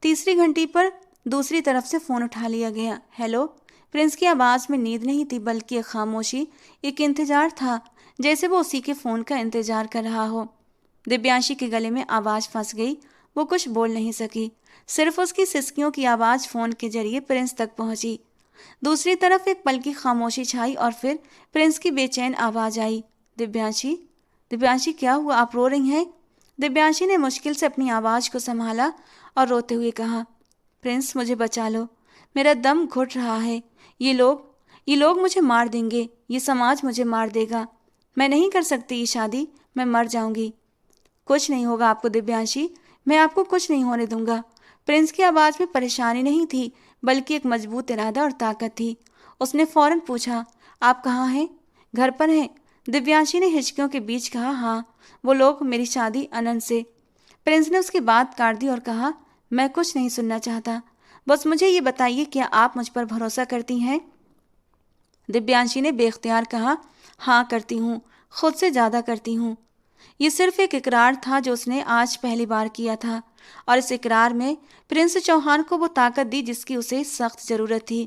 तीसरी घंटी पर दूसरी तरफ से फोन उठा लिया गया। हेलो। प्रिंस की आवाज़ में नींद नहीं थी, बल्कि एक खामोशी, एक इंतजार था, जैसे वो उसी के फ़ोन का इंतजार कर रहा हो। दिव्यांशी के गले में आवाज़ फंस गई। वो कुछ बोल नहीं सकी। सिर्फ उसकी सिसकियों की आवाज़ फ़ोन के जरिए प्रिंस तक पहुंची। दूसरी तरफ एक पल की खामोशी छाई और फिर प्रिंस की बेचैन आवाज़ आई, दिव्यांशी, दिव्यांशी क्या हुआ, आप रो रही हैं? दिव्यांशी ने मुश्किल से अपनी आवाज़ को संभाला और रोते हुए कहा, प्रिंस मुझे बचा लो, मेरा दम घुट रहा है। ये लोग मुझे मार देंगे, ये समाज मुझे मार देगा। मैं नहीं कर सकती ये शादी, मैं मर जाऊंगी। कुछ नहीं होगा आपको दिव्यांशी, मैं आपको कुछ नहीं होने दूंगा। प्रिंस की आवाज़ में परेशानी नहीं थी, बल्कि एक मजबूत इरादा और ताकत थी। उसने फौरन पूछा, आप कहाँ हैं? घर पर हैं। दिव्यांशी ने हिचकियों के बीच कहा, हाँ, वो लोग मेरी शादी अनंत से। प्रिंस ने उसकी बात काट दी और कहा, मैं कुछ नहीं सुनना चाहता, बस मुझे ये बताइए, क्या आप मुझ पर भरोसा करती हैं? दिव्यांशी ने बेख्तियार कहा, हाँ करती हूँ, खुद से ज़्यादा करती हूँ। ये सिर्फ एक इकरार था जो उसने आज पहली बार किया था, और इस इकरार में प्रिंस चौहान को वो ताकत दी जिसकी उसे सख्त ज़रूरत थी।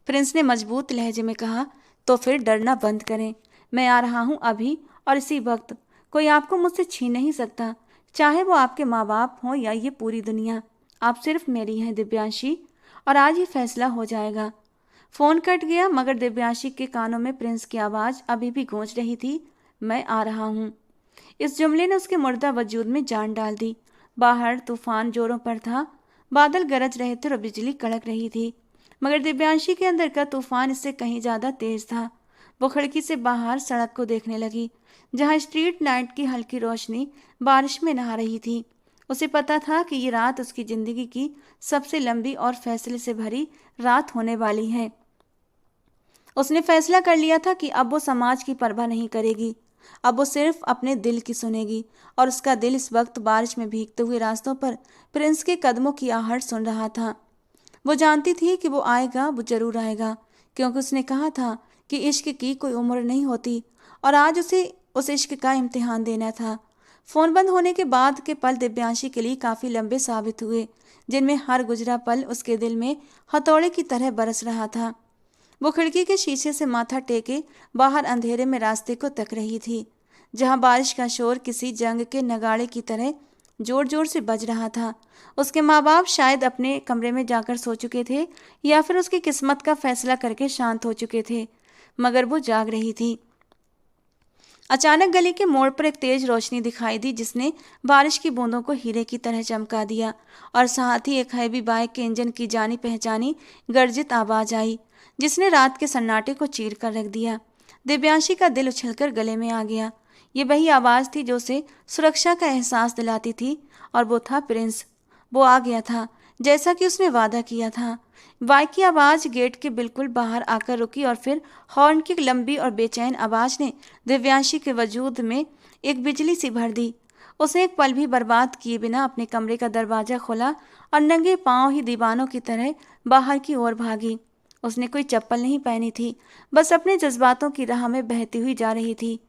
प्रिंस ने मजबूत लहजे में कहा, तो फिर डरना बंद करें, मैं आ रहा हूँ अभी और इसी वक्त। कोई आपको मुझसे छीन नहीं सकता, चाहे वो आपके माँ बाप हों या ये पूरी दुनिया। आप सिर्फ मेरी हैं दिव्यांशी, और आज ये फैसला हो जाएगा। फ़ोन कट गया, मगर दिव्यांशी के कानों में प्रिंस की आवाज़ अभी भी गूंज रही थी, मैं आ रहा हूँ। इस जुमले ने उसके मुर्दा वजूद में जान डाल दी। बाहर तूफान जोरों पर था, बादल गरज रहे थे और बिजली कड़क रही थी, मगर दिव्यांशी के अंदर का तूफान इससे कहीं ज़्यादा तेज था। वो खिड़की से बाहर सड़क को देखने लगी, जहाँ स्ट्रीट लाइट की हल्की रोशनी बारिश में नहा रही थी। उसे पता था कि ये रात उसकी ज़िंदगी की सबसे लंबी और फैसले से भरी रात होने वाली है। उसने फैसला कर लिया था कि अब वो समाज की परवाह नहीं करेगी, अब वो सिर्फ अपने दिल की सुनेगी। और उसका दिल इस वक्त बारिश में भीगते हुए रास्तों पर प्रिंस के कदमों की आहट सुन रहा था। वो जानती थी कि वो आएगा, वो जरूर आएगा, क्योंकि उसने कहा था कि इश्क की कोई उम्र नहीं होती और आज उसे उस इश्क का इम्तिहान देना था। फ़ोन बंद होने के बाद के पल दिव्यांशी के लिए काफ़ी लंबे साबित हुए, जिनमें हर गुजरा पल उसके दिल में हथौड़े की तरह बरस रहा था। वो खिड़की के शीशे से माथा टेके बाहर अंधेरे में रास्ते को तक रही थी, जहां बारिश का शोर किसी जंग के नगाड़े की तरह जोर जोर से बज रहा था। उसके माँ बाप शायद अपने कमरे में जाकर सो चुके थे या फिर उसकी किस्मत का फैसला करके शांत हो चुके थे, मगर वो जाग रही थी। अचानक गली के मोड़ पर एक तेज रोशनी दिखाई दी, जिसने बारिश की बूंदों को हीरे की तरह चमका दिया, और साथ ही एक हैवी बाइक के इंजन की जानी पहचानी गर्जित आवाज आई, जिसने रात के सन्नाटे को चीर कर रख दिया। दिव्यांशी का दिल उछलकर गले में आ गया। ये वही आवाज थी जो उसे सुरक्षा का एहसास दिलाती थी, और वो था प्रिंस। वो आ गया था, जैसा कि उसने वादा किया था। बाइक की आवाज गेट के बिल्कुल बाहर आकर रुकी, और फिर हॉर्न की लंबी और बेचैन आवाज ने दिव्यांशी के वजूद में एक बिजली सी भर दी। उसने एक पल भी बर्बाद किए बिना अपने कमरे का दरवाजा खोला और नंगे पांव ही दीवानों की तरह बाहर की ओर भागी। उसने कोई चप्पल नहीं पहनी थी, बस अपने जज्बातों की राह में बहती हुई जा रही थी।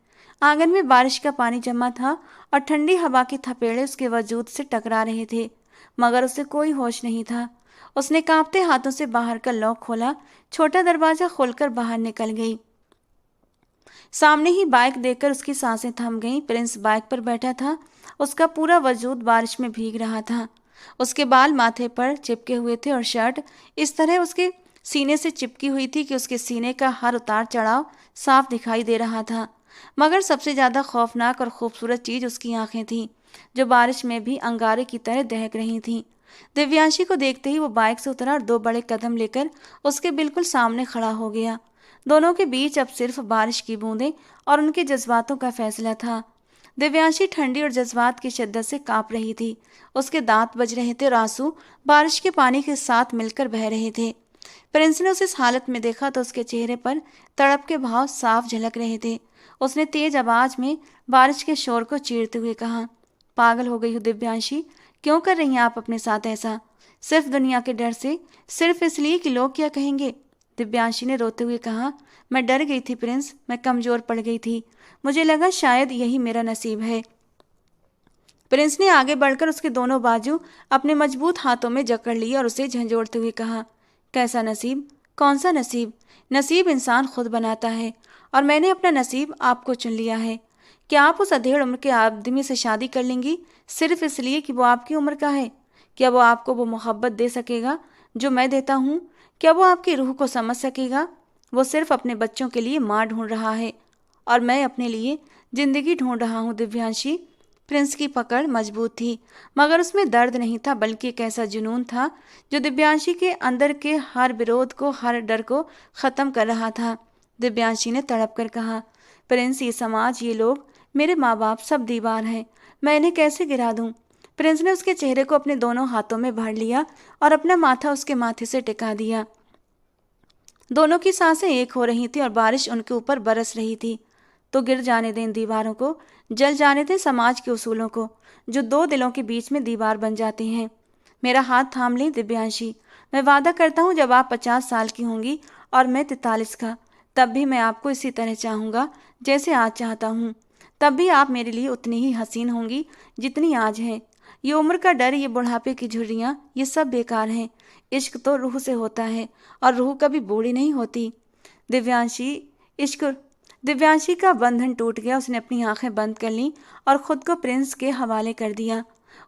आंगन में बारिश का पानी जमा था और ठंडी हवा के थपेड़े उसके वजूद से टकरा रहे थे, मगर उसे कोई होश नहीं था। उसने कांपते हाथों से बाहर का लॉक खोला, छोटा दरवाजा खोलकर बाहर निकल गई। सामने ही बाइक देखकर उसकी सांसें थम गईं। प्रिंस बाइक पर बैठा था, उसका पूरा वजूद बारिश में भीग रहा था। उसके बाल माथे पर चिपके हुए थे और शर्ट इस तरह उसके सीने से चिपकी हुई थी कि उसके सीने का हर उतार चढ़ाव साफ दिखाई दे रहा था। मगर सबसे ज्यादा खौफनाक और खूबसूरत चीज उसकी आंखें थीं, जो बारिश में भी अंगारे की तरह दहक रही थीं। दिव्यांशी को देखते ही वो बाइक से उतरा और 2 बड़े कदम लेकर उसके बिल्कुल सामने खड़ा हो गया। दोनों के बीच अब सिर्फ बारिश की बूंदें और उनके जज्बातों का फैसला था। दिव्यांशी ठंडी और जज्बात की शिद्दत से कांप रही थी। उसके दांत बज रहे थे और आंसू बारिश के पानी के साथ मिलकर बह रहे थे। प्रिंस ने उसे इस हालत में देखा तो उसके चेहरे पर तड़प के भाव साफ झलक रहे थे। उसने तेज आवाज में बारिश के शोर को चीरते हुए कहा, पागल हो गई हो दिव्यांशी, क्यों कर रही हैं आप अपने साथ ऐसा? सिर्फ दुनिया के डर से, सिर्फ इसलिए कि लोग क्या कहेंगे? दिव्यांशी ने रोते हुए कहा, मैं डर गई थी प्रिंस, मैं कमजोर पड़ गई थी। मुझे लगा शायद यही मेरा नसीब है। प्रिंस ने आगे बढ़कर उसके दोनों बाजू अपने मजबूत हाथों में जकड़ ली और उसे झंझोड़ते हुए कहा, कैसा नसीब? कौन सा नसीब? नसीब इंसान खुद बनाता है, और मैंने अपना नसीब आपको चुन लिया है। क्या आप उस अधेड़ उम्र के आदमी से शादी कर लेंगी सिर्फ इसलिए कि वो आपकी उम्र का है? क्या वो आपको वो मोहब्बत दे सकेगा जो मैं देता हूँ? क्या वो आपकी रूह को समझ सकेगा? वो सिर्फ अपने बच्चों के लिए माँ ढूंढ रहा है, और मैं अपने लिए जिंदगी ढूंढ रहा हूँ दिव्यांशी। प्रिंस की पकड़ मजबूत थी, मगर उसमें दर्द नहीं था, बल्कि एक ऐसा जुनून था जो दिव्यांशी के अंदर के हर विरोध को, हर डर को खत्म कर रहा था। दिव्यांशी ने तड़प कर कहा, प्रिंस, ये समाज, ये लोग, मेरे माँ बाप सब दीवार हैं, मैं इन्हें कैसे गिरा दूं? प्रिंस ने उसके चेहरे को अपने दोनों हाथों में भर लिया और अपना माथा उसके माथे से टिका दिया। दोनों की सांसें एक हो रही थी और बारिश उनके ऊपर बरस रही थी। तो गिर जाने दें इन दीवारों को, जल जाने दें समाज के उसूलों को, जो 2 दिलों के बीच में दीवार बन जाते हैं। मेरा हाथ थाम लें दिव्यांशी। मैं वादा करता हूँ, जब आप 50 साल की होंगी और मैं 43 का, तब भी मैं आपको इसी तरह चाहूँगा जैसे आज चाहता हूँ। तब भी आप मेरे लिए उतनी ही हसीन होंगी जितनी आज है। ये उम्र का डर, ये बुढ़ापे की झुर्रियाँ, ये सब बेकार हैं। इश्क तो रूह से होता है, और रूह कभी बूढ़ी नहीं होती। दिव्यांशी इश्क दिव्यांशी का बंधन टूट गया। उसने अपनी आंखें बंद कर लीं और खुद को प्रिंस के हवाले कर दिया।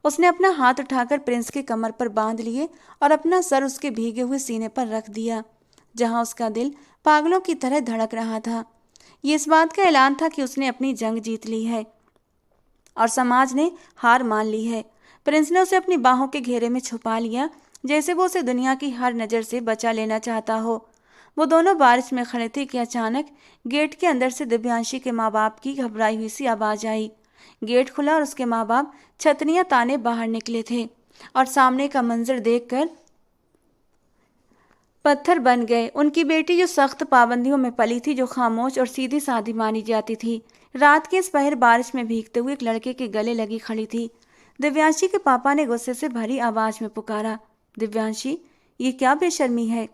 उसने अपना हाथ उठाकर प्रिंस के कमर पर बांध लिए और अपना सर उसके भीगे हुए सीने पर रख दिया, जहां उसका दिल पागलों की तरह धड़क रहा था। ये इस बात का ऐलान था कि उसने अपनी जंग जीत ली है और समाज ने हार मान ली है। प्रिंस ने उसे अपनी बाहों के घेरे में छुपा लिया, जैसे वो उसे दुनिया की हर नज़र से बचा लेना चाहता हो। वो दोनों बारिश में खड़े थे कि अचानक गेट के अंदर से दिव्यांशी के माँ बाप की घबराई हुई सी आवाज़ आई। गेट खुला और उसके माँ बाप छतरियाँ ताने बाहर निकले थे, और सामने का मंजर देखकर पत्थर बन गए। उनकी बेटी, जो सख्त पाबंदियों में पली थी, जो खामोश और सीधी सादी मानी जाती थी, रात के इस पहर बारिश में भीगते हुए एक लड़के के गले लगी खड़ी थी। दिव्यांशी के पापा ने गुस्से से भरी आवाज में पुकारा, दिव्यांशी, ये क्या बेशर्मी है?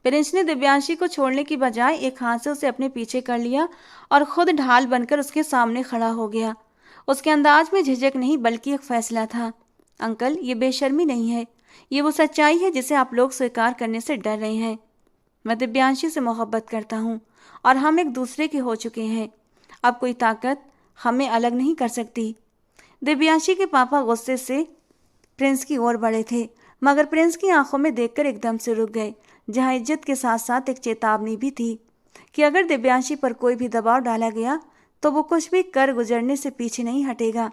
प्रिंस ने दिव्यांशी को छोड़ने की बजाय एक हाथ से उसे अपने पीछे कर लिया और खुद ढाल बनकर उसके सामने खड़ा हो गया। उसके अंदाज में झिझक नहीं बल्कि एक फैसला था। अंकल, ये बेशर्मी नहीं है, ये वो सच्चाई है जिसे आप लोग स्वीकार करने से डर रहे हैं। मैं दिव्यांशी से मोहब्बत करता हूँ और हम एक दूसरे के हो चुके हैं। अब कोई ताकत हमें अलग नहीं कर सकती। दिव्यांशी के पापा गुस्से से प्रिंस की ओर बढ़े थे, मगर प्रिंस की आंखों में देखकर एकदम से रुक गए, जहां इज्जत के साथ साथ एक चेतावनी भी थी कि अगर दिव्यांशी पर कोई भी दबाव डाला गया तो वो कुछ भी कर गुजरने से पीछे नहीं हटेगा।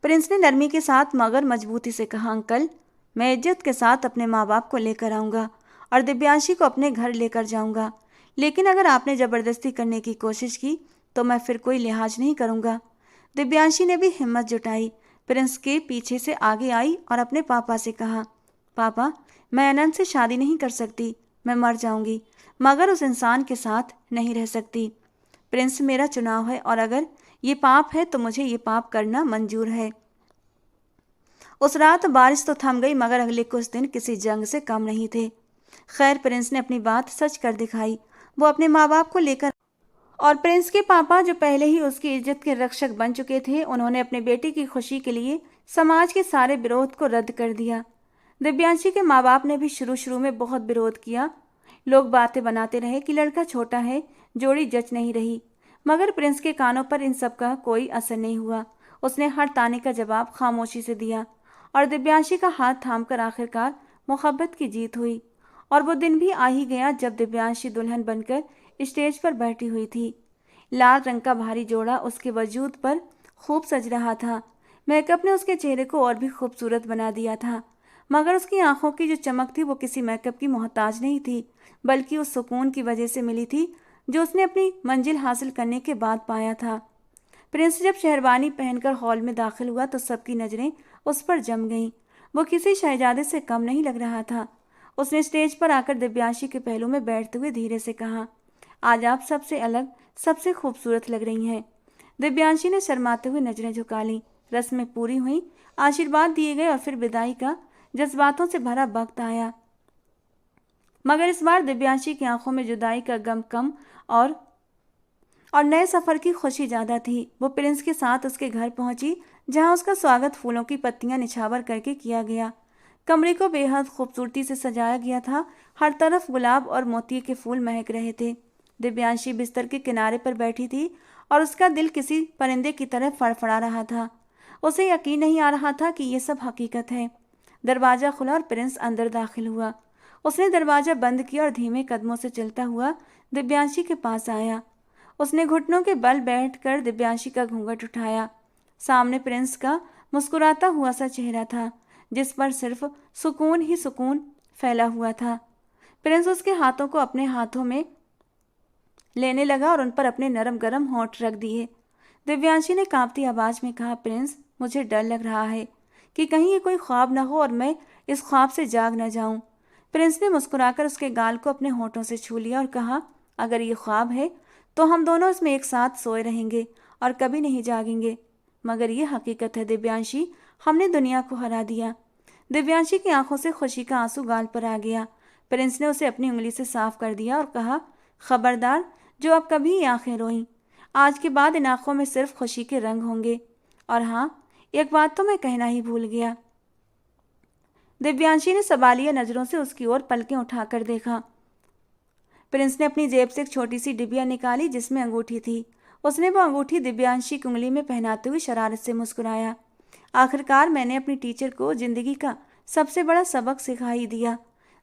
प्रिंस ने नरमी के साथ मगर मजबूती से कहा, अंकल, मैं इज्जत के साथ अपने माँ बाप को लेकर आऊँगा और दिव्यांशी को अपने घर लेकर जाऊँगा, लेकिन अगर आपने ज़बरदस्ती करने की कोशिश की तो मैं फिर कोई लिहाज नहीं करूँगा। दिव्यांशी ने भी हिम्मत जुटाई, प्रिंस के पीछे से आगे आई और अपने पापा से कहा, पापा, मैं अनंत से शादी नहीं कर सकती, मैं मर जाऊंगी, मगर उस इंसान के साथ नहीं रह सकती। प्रिंस मेरा चुनाव है और अगर ये पाप है तो मुझे ये पाप करना मंजूर है। उस रात बारिश तो थम गई, मगर अगले कुछ दिन किसी जंग से कम नहीं थे। खैर, प्रिंस ने अपनी बात सच कर दिखाई। वो अपने माँ बाप को लेकर और प्रिंस के पापा, जो पहले ही उसकी इज्जत के रक्षक बन चुके थे, उन्होंने अपने बेटे की खुशी के लिए समाज के सारे विरोध को रद्द कर दिया। दिव्यांशी के माँ बाप ने भी शुरू में बहुत विरोध किया। लोग बातें बनाते रहे कि लड़का छोटा है, जोड़ी जच नहीं रही, मगर प्रिंस के कानों पर इन सब का कोई असर नहीं हुआ। उसने हर ताने का जवाब खामोशी से दिया और दिव्यांशी का हाथ थामकर आखिरकार मोहब्बत की जीत हुई। और वो दिन भी आ ही गया जब दिव्यांशी दुल्हन बनकर स्टेज पर बैठी हुई थी। लाल रंग का भारी जोड़ा उसके वजूद पर खूब सज रहा था। मेकअप ने उसके चेहरे को और भी खूबसूरत बना दिया था, मगर उसकी आंखों की जो चमक थी वो किसी मेकअप की मोहताज नहीं थी, बल्कि उस सुकून की वजह से मिली थी जो उसने अपनी मंजिल हासिल करने के बाद पाया था। प्रिंस जब शेरवानी पहनकर हॉल में दाखिल हुआ तो सबकी नज़रें उस पर जम गईं। वो किसी शहजादे से कम नहीं लग रहा था। उसने स्टेज पर आकर दिव्यांशी के पहलू में बैठते हुए धीरे से कहा, आज आप सबसे अलग, सबसे खूबसूरत लग रही हैं। दिव्यांशी ने शर्माते हुए नजरें झुका लीं। रस्में पूरी हुई, आशीर्वाद दिए गए और फिर विदाई का जज्बातों से भरा वक्त आया। मगर इस बार दिव्यांशी की आंखों में जुदाई का गम कम और नए सफर की खुशी ज्यादा थी। वो प्रिंस के साथ उसके घर पहुंची, जहां उसका स्वागत फूलों की पत्तियां निछावर करके किया गया। कमरे को बेहद खूबसूरती से सजाया गया था। हर तरफ गुलाब और मोती के फूल महक रहे थे। दिव्यांशी बिस्तर के किनारे पर बैठी थी और उसका दिल किसी परिंदे की तरह फड़फड़ा रहा था। उसे यकीन नहीं आ रहा था कि ये सब हकीकत है। दरवाज़ा खुला और प्रिंस अंदर दाखिल हुआ। उसने दरवाज़ा बंद किया और धीमे कदमों से चलता हुआ दिव्यांशी के पास आया। उसने घुटनों के बल बैठकर दिव्यांशी का घूंघट उठाया। सामने प्रिंस का मुस्कुराता हुआ सा चेहरा था, जिस पर सिर्फ सुकून ही सुकून फैला हुआ था। प्रिंस उसके हाथों को अपने हाथों में लेने लगा और उन पर अपने नरम गरम होंठ रख दिए। दिव्यांशी ने कांपती आवाज में कहा, प्रिंस, मुझे डर लग रहा है कि कहीं ये कोई ख्वाब न हो और मैं इस ख्वाब से जाग न जाऊं। प्रिंस ने मुस्कुराकर उसके गाल को अपने होठों से छू लिया और कहा, अगर ये ख्वाब है तो हम दोनों इसमें एक साथ सोए रहेंगे और कभी नहीं जागेंगे। मगर ये हकीकत है दिव्यांशी, हमने दुनिया को हरा दिया। दिव्यांशी की आंखों से खुशी का आंसू गाल पर आ गया। प्रिंस ने उसे अपनी उंगली से साफ कर दिया और कहा, खबरदार जो अब कभी ये आंखें रोईं। आज के बाद इन आंखों में सिर्फ खुशी के रंग होंगे। और हाँ, एक बात तो मैं कहना ही भूल गया। दिव्यांशी ने सवालिया नजरों से उसकी ओर पलकें उठाकर देखा। प्रिंस ने अपनी जेब से एक छोटी सी डिबिया निकाली जिसमें अंगूठी थी। उसने वो अंगूठी दिव्यांशी की उंगली में पहनाते हुए शरारत से मुस्कुराया। आखिरकार मैंने अपनी टीचर को जिंदगी का सबसे बड़ा सबक सिखा ही दिया।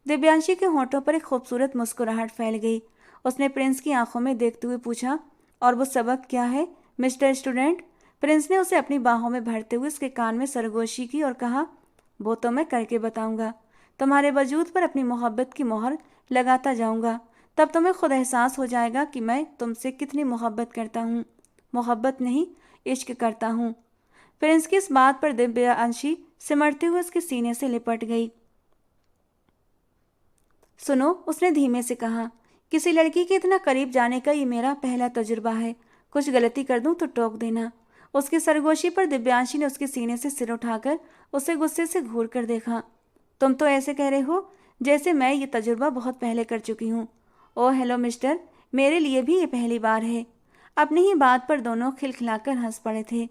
दिव्यांशी के होठों पर एक खूबसूरत मुस्कुराहट फैल गई। उसने प्रिंस की आंखों में देखते हुए पूछा, और वो सबक क्या है मिस्टर स्टूडेंट? प्रिंस ने उसे अपनी बाहों में भरते हुए उसके कान में सरगोशी की और कहा, वो तो मैं करके बताऊंगा। तुम्हारे वजूद पर अपनी मोहब्बत की मोहर लगाता जाऊंगा। तब तुम्हें खुद एहसास हो जाएगा कि मैं तुमसे कितनी मोहब्बत करता हूँ। मोहब्बत नहीं, इश्क करता हूँ। प्रिंस की इस बात पर दिव्यांशी सिमटते हुए उसके सीने से लिपट गई। सुनो, उसने धीमे से कहा, किसी लड़की के इतना करीब जाने का ये मेरा पहला तजुर्बा है। कुछ गलती कर दूं तो टोक देना। उसकी सरगोशी पर दिव्यांशी ने उसके सीने से सिर उठाकर उसे गुस्से से घूर कर देखा। तुम तो ऐसे कह रहे हो जैसे मैं ये तजुर्बा बहुत पहले कर चुकी हूँ। ओह हेलो मिस्टर, मेरे लिए भी ये पहली बार है। अपनी ही बात पर दोनों खिलखिलाकर हंस पड़े थे।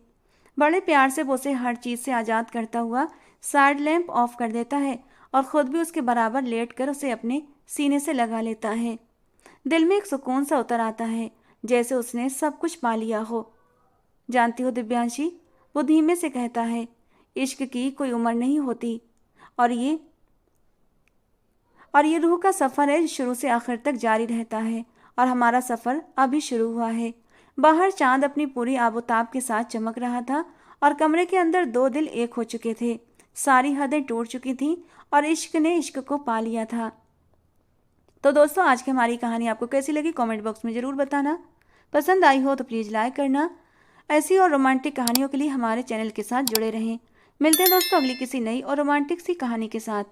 बड़े प्यार से वो उसे हर चीज़ से आज़ाद करता हुआ साइड लैंप ऑफ कर देता है और ख़ुद भी उसके बराबर लेट कर उसे अपने सीने से लगा लेता है। दिल में एक सुकून सा उतर आता है, जैसे उसने सब कुछ पा लिया हो। जानती हो दिव्यांशी, वो धीमे से कहता है, इश्क की कोई उम्र नहीं होती और ये रूह का सफ़र है जो शुरू से आखिर तक जारी रहता है और हमारा सफ़र अभी शुरू हुआ है। बाहर चांद अपनी पूरी आबोताब के साथ चमक रहा था और कमरे के अंदर दो दिल एक हो चुके थे। सारी हदें टूट चुकी थीं और इश्क ने इश्क को पा लिया था। तो दोस्तों, आज की हमारी कहानी आपको कैसी लगी कमेंट बॉक्स में ज़रूर बताना। पसंद आई हो तो प्लीज़ लाइक करना। ऐसी और रोमांटिक कहानियों के लिए हमारे चैनल के साथ जुड़े रहें। मिलते हैं दोस्तों अगली किसी नई और रोमांटिक सी कहानी के साथ।